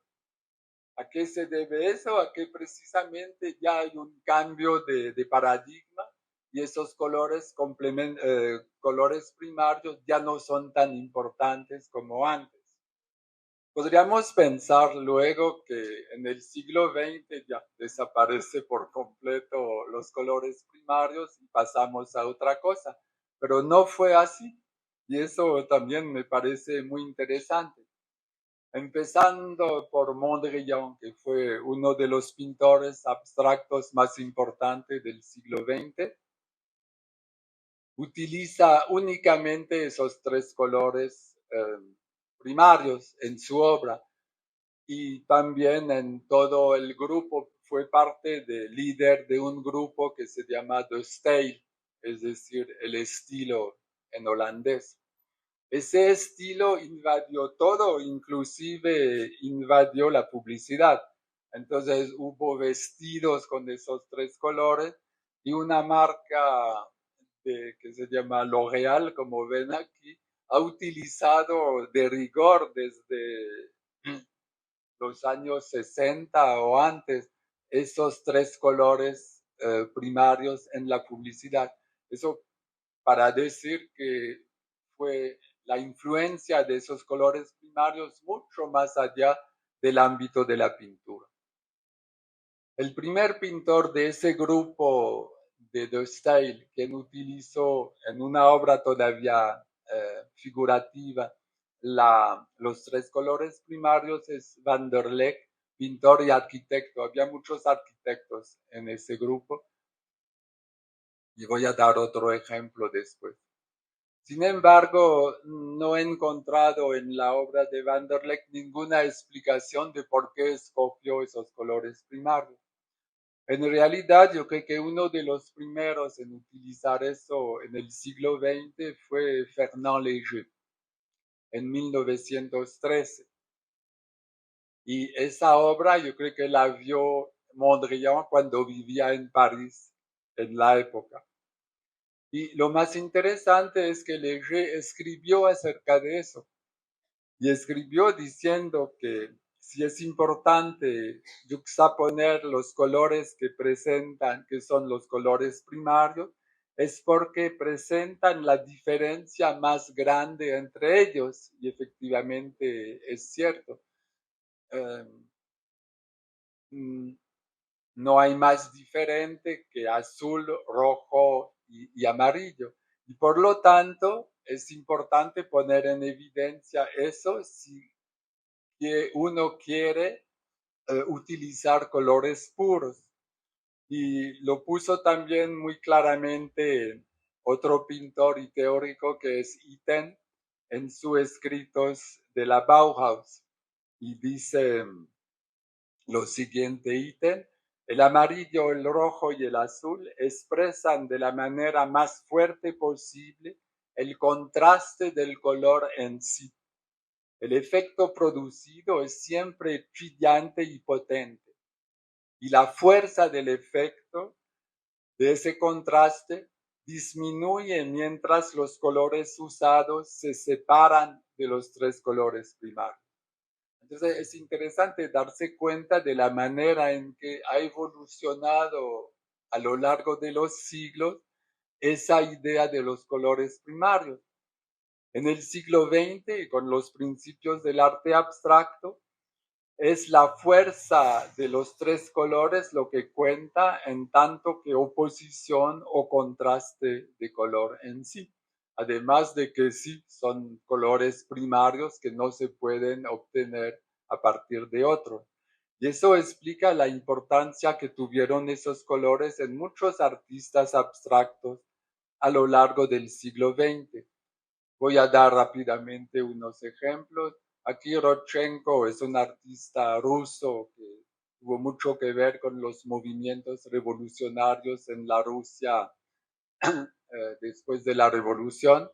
¿A qué se debe eso? A que precisamente ya hay un cambio de paradigma y esos colores, colores primarios ya no son tan importantes como antes. Podríamos pensar luego que en el siglo XX ya desaparece por completo los colores primarios y pasamos a otra cosa, pero no fue así y eso también me parece muy interesante. Empezando por Mondrian, que fue uno de los pintores abstractos más importantes del siglo XX, utiliza únicamente esos tres colores primarios en su obra y también en todo el grupo fue parte de líder de un grupo que se llama The Style, es decir, el estilo en holandés. Ese estilo invadió todo, inclusive invadió la publicidad. Entonces hubo vestidos con esos tres colores y una marca que se llama L'Oréal, como ven aquí, ha utilizado de rigor desde los años 60 o antes esos tres colores primarios en la publicidad. Eso para decir que fue la influencia de esos colores primarios mucho más allá del ámbito de la pintura. El primer pintor de ese grupo de The Style, quien utilizó en una obra todavía figurativa los tres colores primarios, es Van der Leck, pintor y arquitecto. Había muchos arquitectos en ese grupo y voy a dar otro ejemplo después. Sin embargo, no he encontrado en la obra de Van der Leck ninguna explicación de por qué escogió esos colores primarios. En realidad, yo creo que uno de los primeros en utilizar eso en el siglo XX fue Fernand Léger en 1913. Y esa obra yo creo que la vio Mondrian cuando vivía en París en la época. Y lo más interesante es que Léger escribió acerca de eso. Y escribió diciendo que si es importante juxtaponer los colores que presentan, que son los colores primarios, es porque presentan la diferencia más grande entre ellos. Y efectivamente es cierto. No hay más diferente que azul, rojo y amarillo. Y por lo tanto, es importante poner en evidencia eso si que uno quiere utilizar colores puros. Y lo puso también muy claramente otro pintor y teórico que es Itten en sus escritos de la Bauhaus. Y dice lo siguiente, Itten: el amarillo, el rojo y el azul expresan de la manera más fuerte posible el contraste del color en sí. El efecto producido es siempre brillante y potente, y la fuerza del efecto de ese contraste disminuye mientras los colores usados se separan de los tres colores primarios. Entonces es interesante darse cuenta de la manera en que ha evolucionado a lo largo de los siglos esa idea de los colores primarios. En el siglo XX, con los principios del arte abstracto, es la fuerza de los tres colores lo que cuenta en tanto que oposición o contraste de color en sí. Además de que sí son colores primarios que no se pueden obtener a partir de otros. Y eso explica la importancia que tuvieron esos colores en muchos artistas abstractos a lo largo del siglo XX. Voy a dar rápidamente unos ejemplos. Aquí Rodchenko es un artista ruso que tuvo mucho que ver con los movimientos revolucionarios en la Rusia después de la revolución.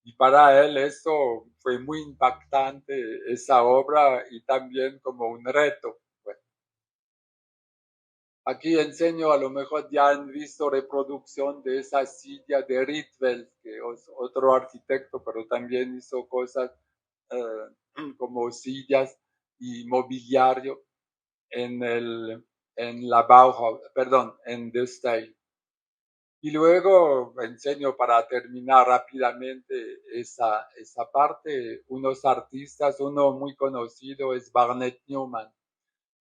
Y para él eso fue muy impactante, esa obra, y también como un reto. Bueno, aquí enseño, a lo mejor ya han visto reproducción de esa silla de Rietveld, que es otro arquitecto, pero también hizo cosas como sillas y mobiliario en la Bauhaus, perdón, en The Style. Y luego enseño para terminar rápidamente esa parte, unos artistas, uno muy conocido es Barnett Newman.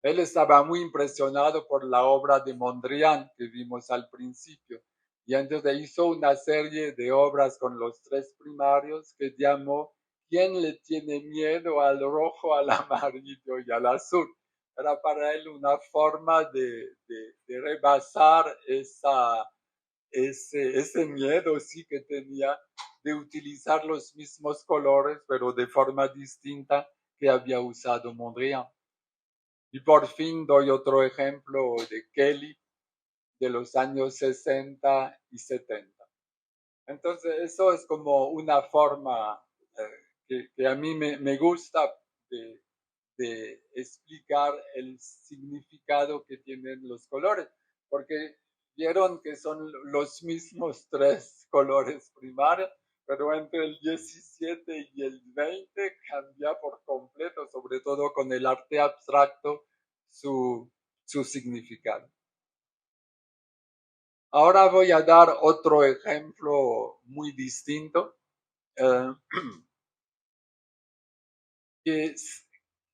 Él estaba muy impresionado por la obra de Mondrian que vimos al principio. Y entonces hizo una serie de obras con los tres primarios que llamó ¿Quién le tiene miedo al rojo, al amarillo y al azul? Era para él una forma de rebasar ese miedo sí que tenía de utilizar los mismos colores, pero de forma distinta que había usado Mondrian. Y por fin doy otro ejemplo de Kelly de los años 60 y 70. Entonces, eso es como una forma que a mí me gusta de explicar el significado que tienen los colores, porque vieron que son los mismos tres colores primarios, pero entre el 17 y el 20 cambia por completo, sobre todo con el arte abstracto, su significado. Ahora voy a dar otro ejemplo muy distinto, que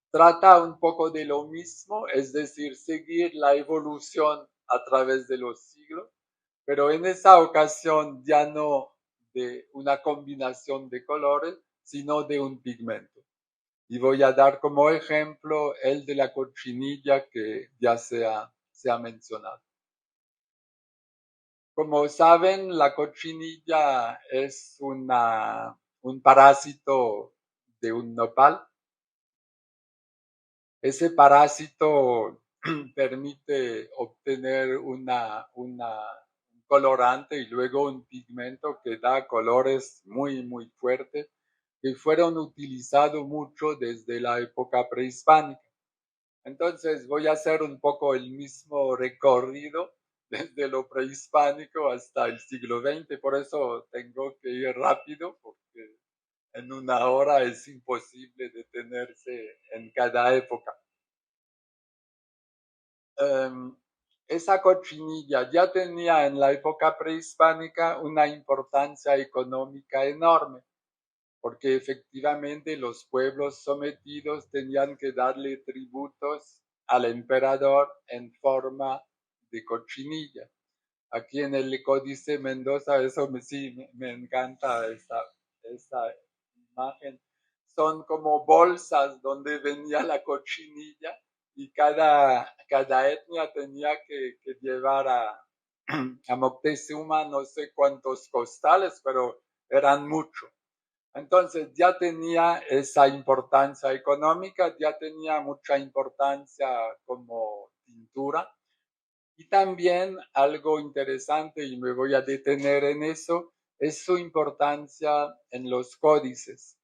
trata un poco de lo mismo, es decir, seguir la evolución a través de los siglos, pero en esa ocasión ya no de una combinación de colores, sino de un pigmento. Y voy a dar como ejemplo el de la cochinilla que ya se ha mencionado. Como saben, la cochinilla es un parásito de un nopal. Ese parásito permite obtener un colorante y luego un pigmento que da colores muy, muy fuertes que fueron utilizados mucho desde la época prehispánica. Entonces voy a hacer un poco el mismo recorrido desde lo prehispánico hasta el siglo XX, por eso tengo que ir rápido porque en una hora es imposible detenerse en cada época. Esa cochinilla ya tenía en la época prehispánica una importancia económica enorme, porque efectivamente los pueblos sometidos tenían que darle tributos al emperador en forma de cochinilla. Aquí en el Códice Mendoza, eso me encanta esa imagen. Son como bolsas donde venía la cochinilla y cada etnia tenía que llevar a Moctezuma no sé cuántos costales, pero eran muchos. Entonces ya tenía esa importancia económica, ya tenía mucha importancia como pintura. Y también algo interesante, y me voy a detener en eso, es su importancia en los códices.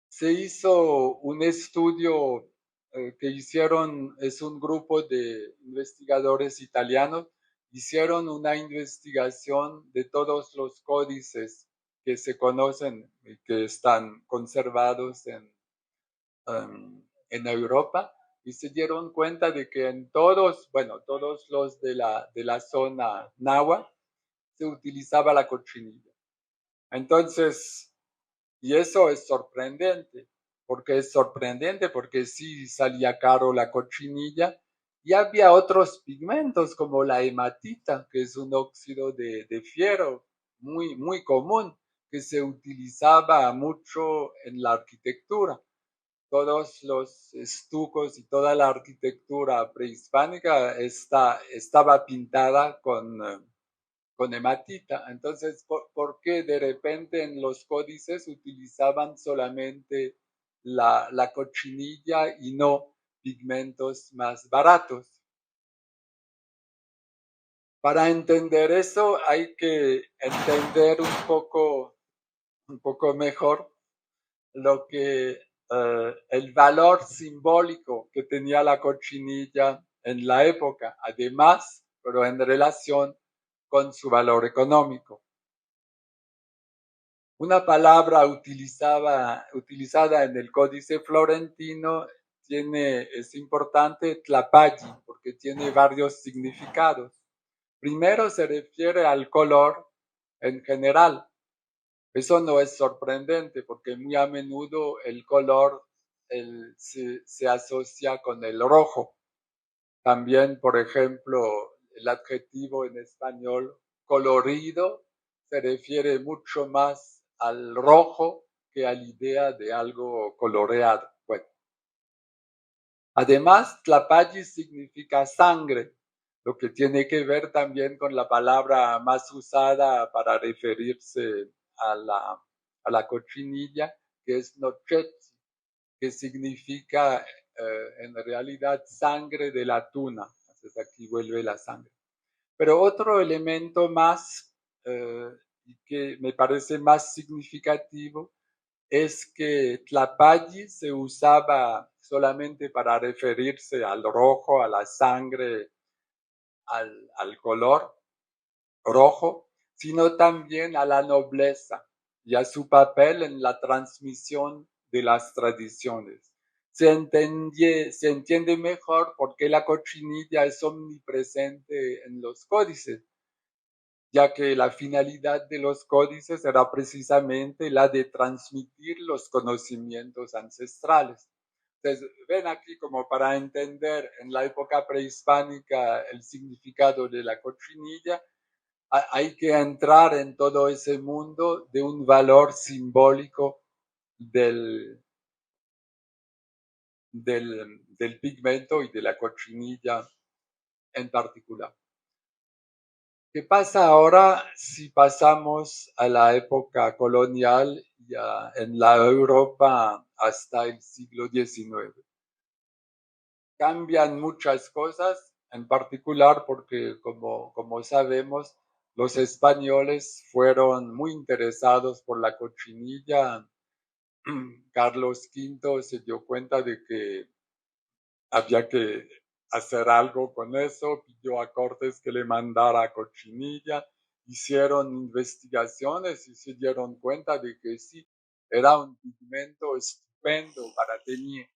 Se hizo un estudio que hicieron, es un grupo de investigadores italianos, hicieron una investigación de todos los códices que se conocen y que están conservados en Europa y se dieron cuenta de que en todos los de la zona náhuatl se utilizaba la cochinilla. Entonces, y eso es sorprendente. Porque sí salía caro la cochinilla y había otros pigmentos como la hematita, que es un óxido de fierro muy, muy común, que se utilizaba mucho en la arquitectura. Todos los estucos y toda la arquitectura prehispánica estaba pintada con hematita. Entonces, ¿por qué de repente en los códices utilizaban solamente la cochinilla y no pigmentos más baratos? Para entender eso hay que entender un poco mejor lo que el valor simbólico que tenía la cochinilla en la época, además, pero en relación con su valor económico. Una palabra utilizada en el Códice Florentino es importante, tlapalli, porque tiene varios significados. Primero se refiere al color en general. Eso no es sorprendente porque muy a menudo el color se asocia con el rojo. También, por ejemplo, el adjetivo en español colorido se refiere mucho más al rojo que a la idea de algo coloreado. Bueno, además, tlapalli significa sangre, lo que tiene que ver también con la palabra más usada para referirse a la cochinilla, que es nochetzi, que significa en realidad sangre de la tuna. Entonces aquí vuelve la sangre. Pero otro elemento más que me parece más significativo es que tlapalli se usaba solamente para referirse al rojo, a la sangre, al color rojo, sino también a la nobleza y a su papel en la transmisión de las tradiciones. Se entiende mejor por qué la cochinilla es omnipresente en los códices, ya que la finalidad de los códices era precisamente la de transmitir los conocimientos ancestrales. Entonces, ven aquí como para entender en la época prehispánica el significado de la cochinilla, hay que entrar en todo ese mundo de un valor simbólico del, del pigmento y de la cochinilla en particular. ¿Qué pasa ahora si pasamos a la época colonial ya en la Europa hasta el siglo XIX? Cambian muchas cosas, en particular porque, como sabemos, los españoles fueron muy interesados por la cochinilla. Carlos V se dio cuenta de que había que hacer algo con eso, pidió a Cortés que le mandara cochinilla, hicieron investigaciones y se dieron cuenta de que sí, era un pigmento estupendo para teñir.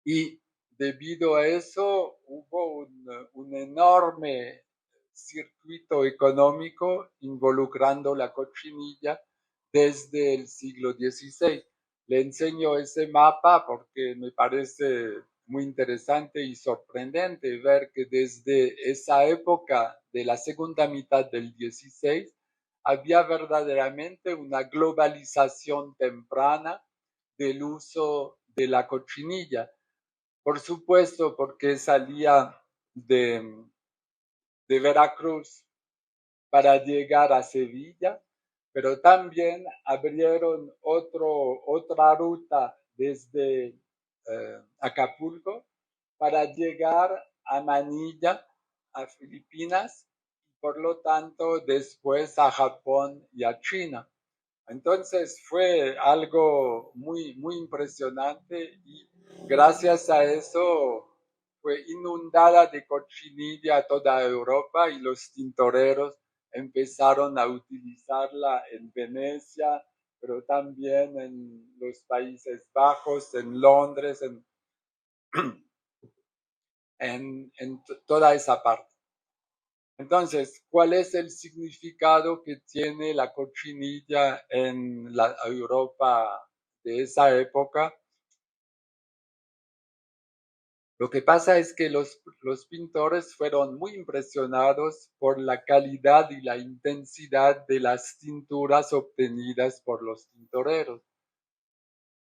Y debido a eso hubo un enorme circuito económico involucrando la cochinilla desde el siglo XVI. Le enseño ese mapa porque me parece muy interesante y sorprendente ver que desde esa época de la segunda mitad del XVI había verdaderamente una globalización temprana del uso de la cochinilla. Por supuesto, porque salía de Veracruz para llegar a Sevilla, pero también abrieron otra ruta desde Acapulco para llegar a Manila, a Filipinas, y por lo tanto después a Japón y a China. Entonces fue algo muy impresionante y gracias a eso fue inundada de cochinilla toda Europa y los tintoreros empezaron a utilizarla en Venecia, pero también en los Países Bajos, en Londres, en toda esa parte. Entonces, ¿cuál es el significado que tiene la cochinilla en la Europa de esa época? Lo que pasa es que los pintores fueron muy impresionados por la calidad y la intensidad de las tinturas obtenidas por los tintoreros.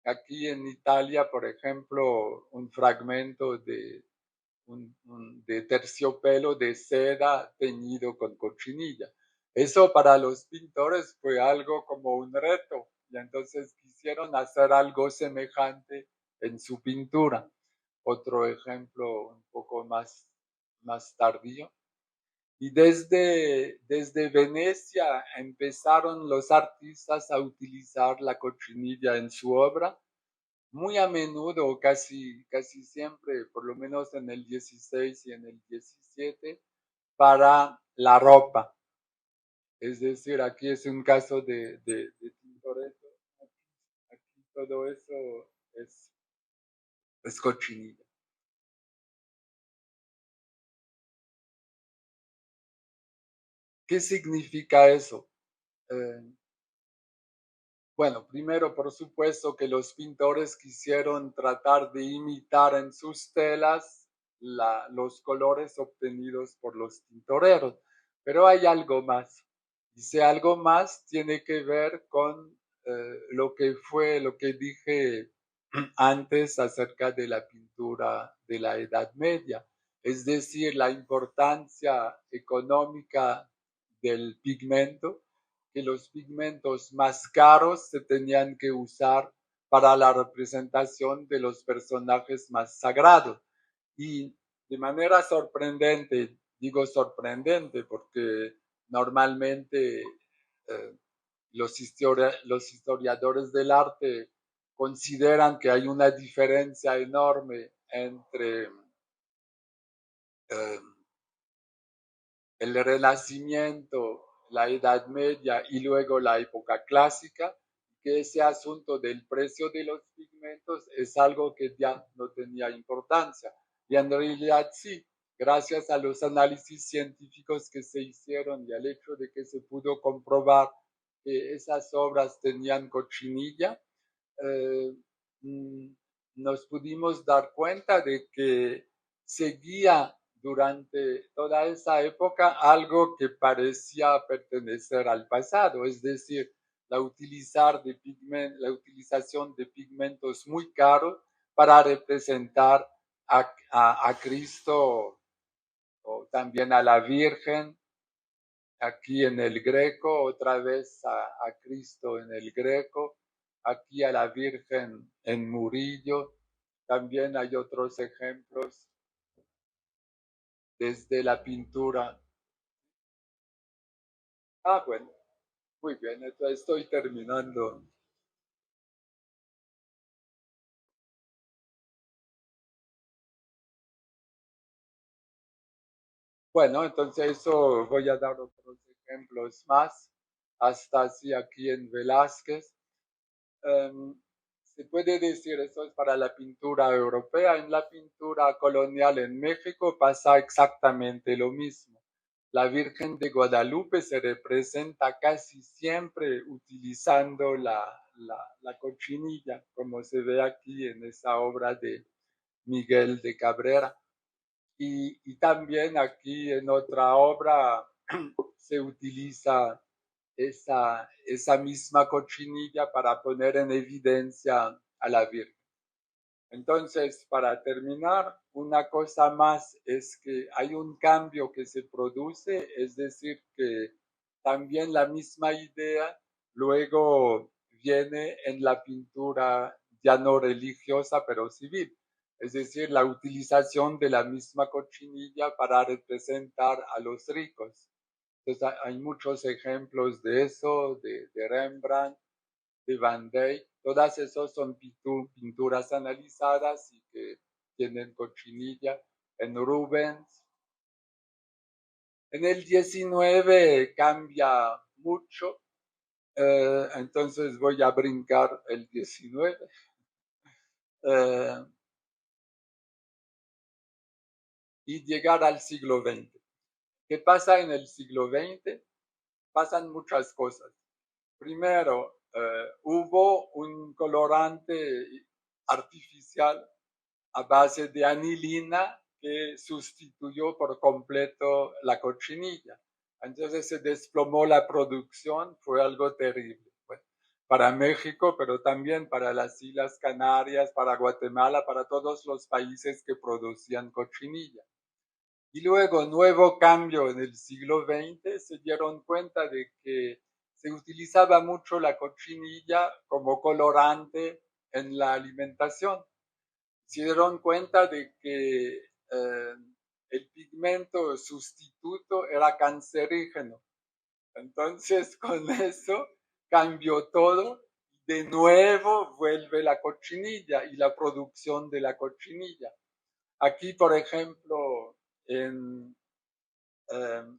Aquí en Italia, por ejemplo, un fragmento de terciopelo de seda teñido con cochinilla. Eso para los pintores fue algo como un reto y entonces quisieron hacer algo semejante en su pintura. Otro ejemplo un poco más tardío. Y desde Venecia empezaron los artistas a utilizar la cochinilla en su obra muy a menudo, casi siempre, por lo menos en el 16 y en el 17, para la ropa. Es decir, aquí es un caso de Tintoretto. Aquí todo eso es cochinilla. ¿Qué significa eso? Bueno, primero, por supuesto que los pintores quisieron tratar de imitar en sus telas los colores obtenidos por los tintoreros, pero hay algo más. Y ese algo más tiene que ver con lo que dije antes acerca de la pintura de la Edad Media, es decir, la importancia económica del pigmento, que los pigmentos más caros se tenían que usar para la representación de los personajes más sagrados. Y de manera sorprendente, digo sorprendente porque normalmente los historiadores del arte consideran que hay una diferencia enorme entre el Renacimiento, la Edad Media y luego la época clásica, que ese asunto del precio de los pigmentos es algo que ya no tenía importancia. Y en realidad sí, gracias a los análisis científicos que se hicieron y al hecho de que se pudo comprobar que esas obras tenían cochinilla, eh, nos pudimos dar cuenta de que seguía durante toda esa época algo que parecía pertenecer al pasado, es decir, la utilización de pigmentos muy caros para representar a Cristo o también a la Virgen, aquí en el Greco, otra vez a Cristo en el Greco, aquí a la Virgen en Murillo. También hay otros ejemplos desde la pintura. Bueno, muy bien, entonces estoy terminando. Bueno, entonces eso voy a dar otros ejemplos más, hasta así aquí en Velázquez. Se puede decir, eso es para la pintura europea. En la pintura colonial en México pasa exactamente lo mismo. La Virgen de Guadalupe se representa casi siempre utilizando la cochinilla, como se ve aquí en esa obra de Miguel de Cabrera. Y también aquí en otra obra se utiliza esa misma cochinilla para poner en evidencia a la Virgen. Entonces, para terminar, una cosa más es que hay un cambio que se produce, es decir, que también la misma idea luego viene en la pintura ya no religiosa, pero civil. Es decir, la utilización de la misma cochinilla para representar a los ricos. Entonces, hay muchos ejemplos de eso, de Rembrandt, de Van Dyck. Todas esas son pinturas analizadas y que tienen cochinilla. En Rubens. En el 19 cambia mucho, entonces voy a brincar el 19. Y llegar al siglo XX. ¿Qué pasa en el siglo XX? Pasan muchas cosas. Primero, hubo un colorante artificial a base de anilina que sustituyó por completo la cochinilla. Entonces se desplomó la producción, fue algo terrible. Bueno, para México, pero también para las Islas Canarias, para Guatemala, para todos los países que producían cochinilla. Y luego, nuevo cambio en el siglo XX, se dieron cuenta de que se utilizaba mucho la cochinilla como colorante en la alimentación. Se dieron cuenta de que el pigmento sustituto era cancerígeno. Entonces, con eso cambió todo. De nuevo vuelve la cochinilla y la producción de la cochinilla. Aquí, por ejemplo, en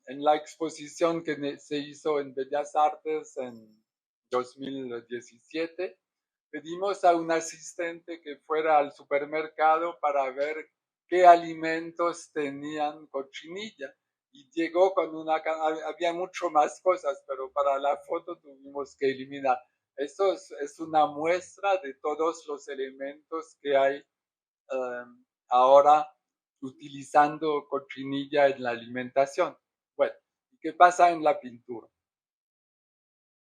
la exposición que se hizo en Bellas Artes en 2017, pedimos a un asistente que fuera al supermercado para ver qué alimentos tenían cochinilla. y llegó con había mucho más cosas, pero para la foto tuvimos que eliminar. Esto es una muestra de todos los elementos que hay ahora utilizando cochinilla en la alimentación. Bueno, ¿qué pasa en la pintura?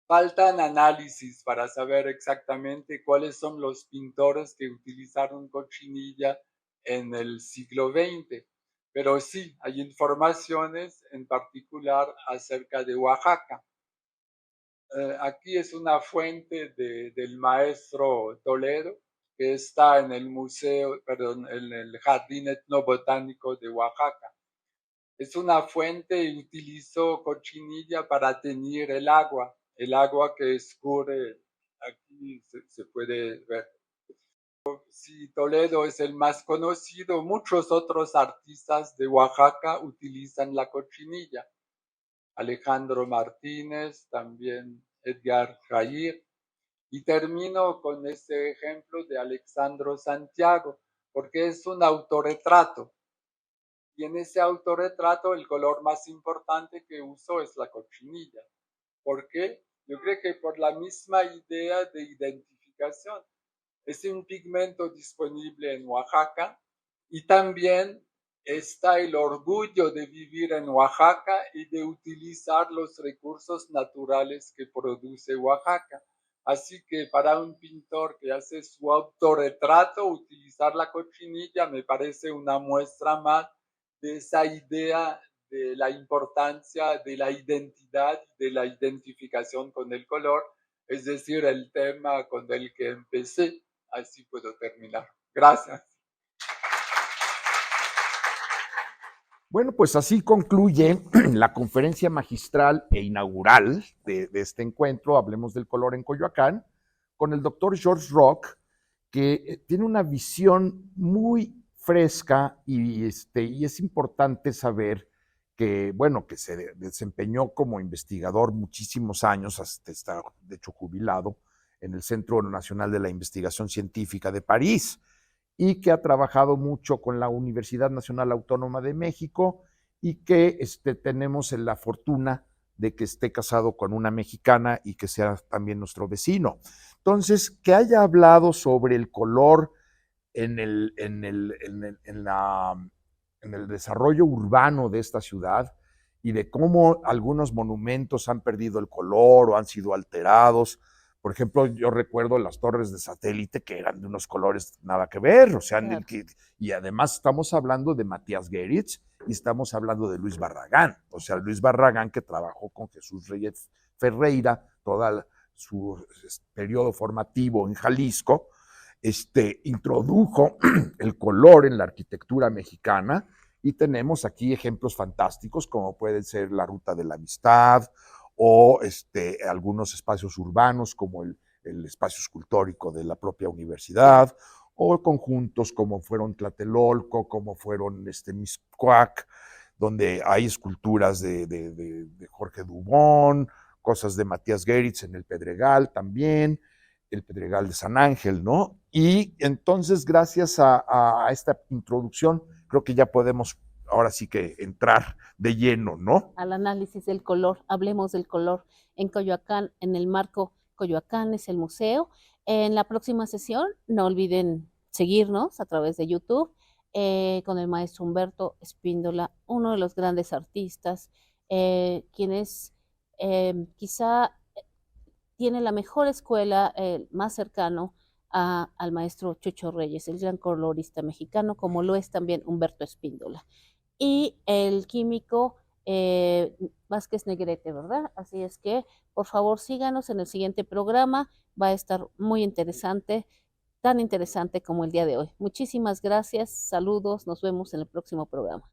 Faltan análisis para saber exactamente cuáles son los pintores que utilizaron cochinilla en el siglo XX, pero sí hay informaciones en particular acerca de Oaxaca. Aquí es una fuente del maestro Toledo, que está en el museo, perdón, en el Jardín Etnobotánico de Oaxaca. Es una fuente y utilizó cochinilla para teñir el agua que escurre, aquí se puede ver. Si Toledo es el más conocido, muchos otros artistas de Oaxaca utilizan la cochinilla. Alejandro Martínez, también Edgar Jair. Y termino con este ejemplo de Alexandro Santiago, porque es un autorretrato. Y en ese autorretrato el color más importante que usó es la cochinilla. ¿Por qué? Yo creo que por la misma idea de identificación. Es un pigmento disponible en Oaxaca y también está el orgullo de vivir en Oaxaca y de utilizar los recursos naturales que produce Oaxaca. Así que para un pintor que hace su autorretrato, utilizar la cochinilla me parece una muestra más de esa idea de la importancia de la identidad, de la identificación con el color, es decir, el tema con el que empecé. Así puedo terminar. Gracias.
Bueno, pues así concluye la conferencia magistral e inaugural de este encuentro, Hablemos del Color en Coyoacán, con el doctor George Rock, que tiene una visión muy fresca y es importante saber que, bueno, que se desempeñó como investigador muchísimos años, hasta está de hecho jubilado, en el Centro Nacional de la Investigación Científica de París, y que ha trabajado mucho con la Universidad Nacional Autónoma de México y que tenemos la fortuna de que esté casado con una mexicana y que sea también nuestro vecino. Entonces, que haya hablado sobre el color en el desarrollo urbano de esta ciudad y de cómo algunos monumentos han perdido el color o han sido alterados. Por ejemplo, yo recuerdo las torres de satélite que eran de unos colores nada que ver, o sea,
Claro.
y además estamos hablando de Matías Geritz y estamos hablando de Luis Barragán, o sea, Luis Barragán que trabajó con Jesús Reyes Ferreira todo su periodo formativo en Jalisco, introdujo el color en la arquitectura mexicana y tenemos aquí ejemplos fantásticos como pueden ser la Ruta de la Amistad o algunos espacios urbanos como el espacio escultórico de la propia universidad o conjuntos como fueron Tlatelolco, como fueron Mixcoac, donde hay esculturas de Jorge Dubón, cosas de Matías Geritz en el Pedregal también, el Pedregal de San Ángel, ¿no? Y entonces, gracias a esta introducción, creo que ya podemos ahora sí que entrar de lleno, ¿no?
Al análisis del color, hablemos del color en Coyoacán, en el marco Coyoacán es el museo. En la próxima sesión, no olviden seguirnos a través de YouTube con el maestro Humberto Espíndola, uno de los grandes artistas, quien es quizá tiene la mejor escuela más cercano al maestro Chucho Reyes, el gran colorista mexicano, como lo es también Humberto Espíndola. Y el químico Vázquez Negrete, ¿verdad? Así es que, por favor, síganos en el siguiente programa. Va a estar muy interesante, tan interesante como el día de hoy. Muchísimas gracias, saludos, nos vemos en el próximo programa.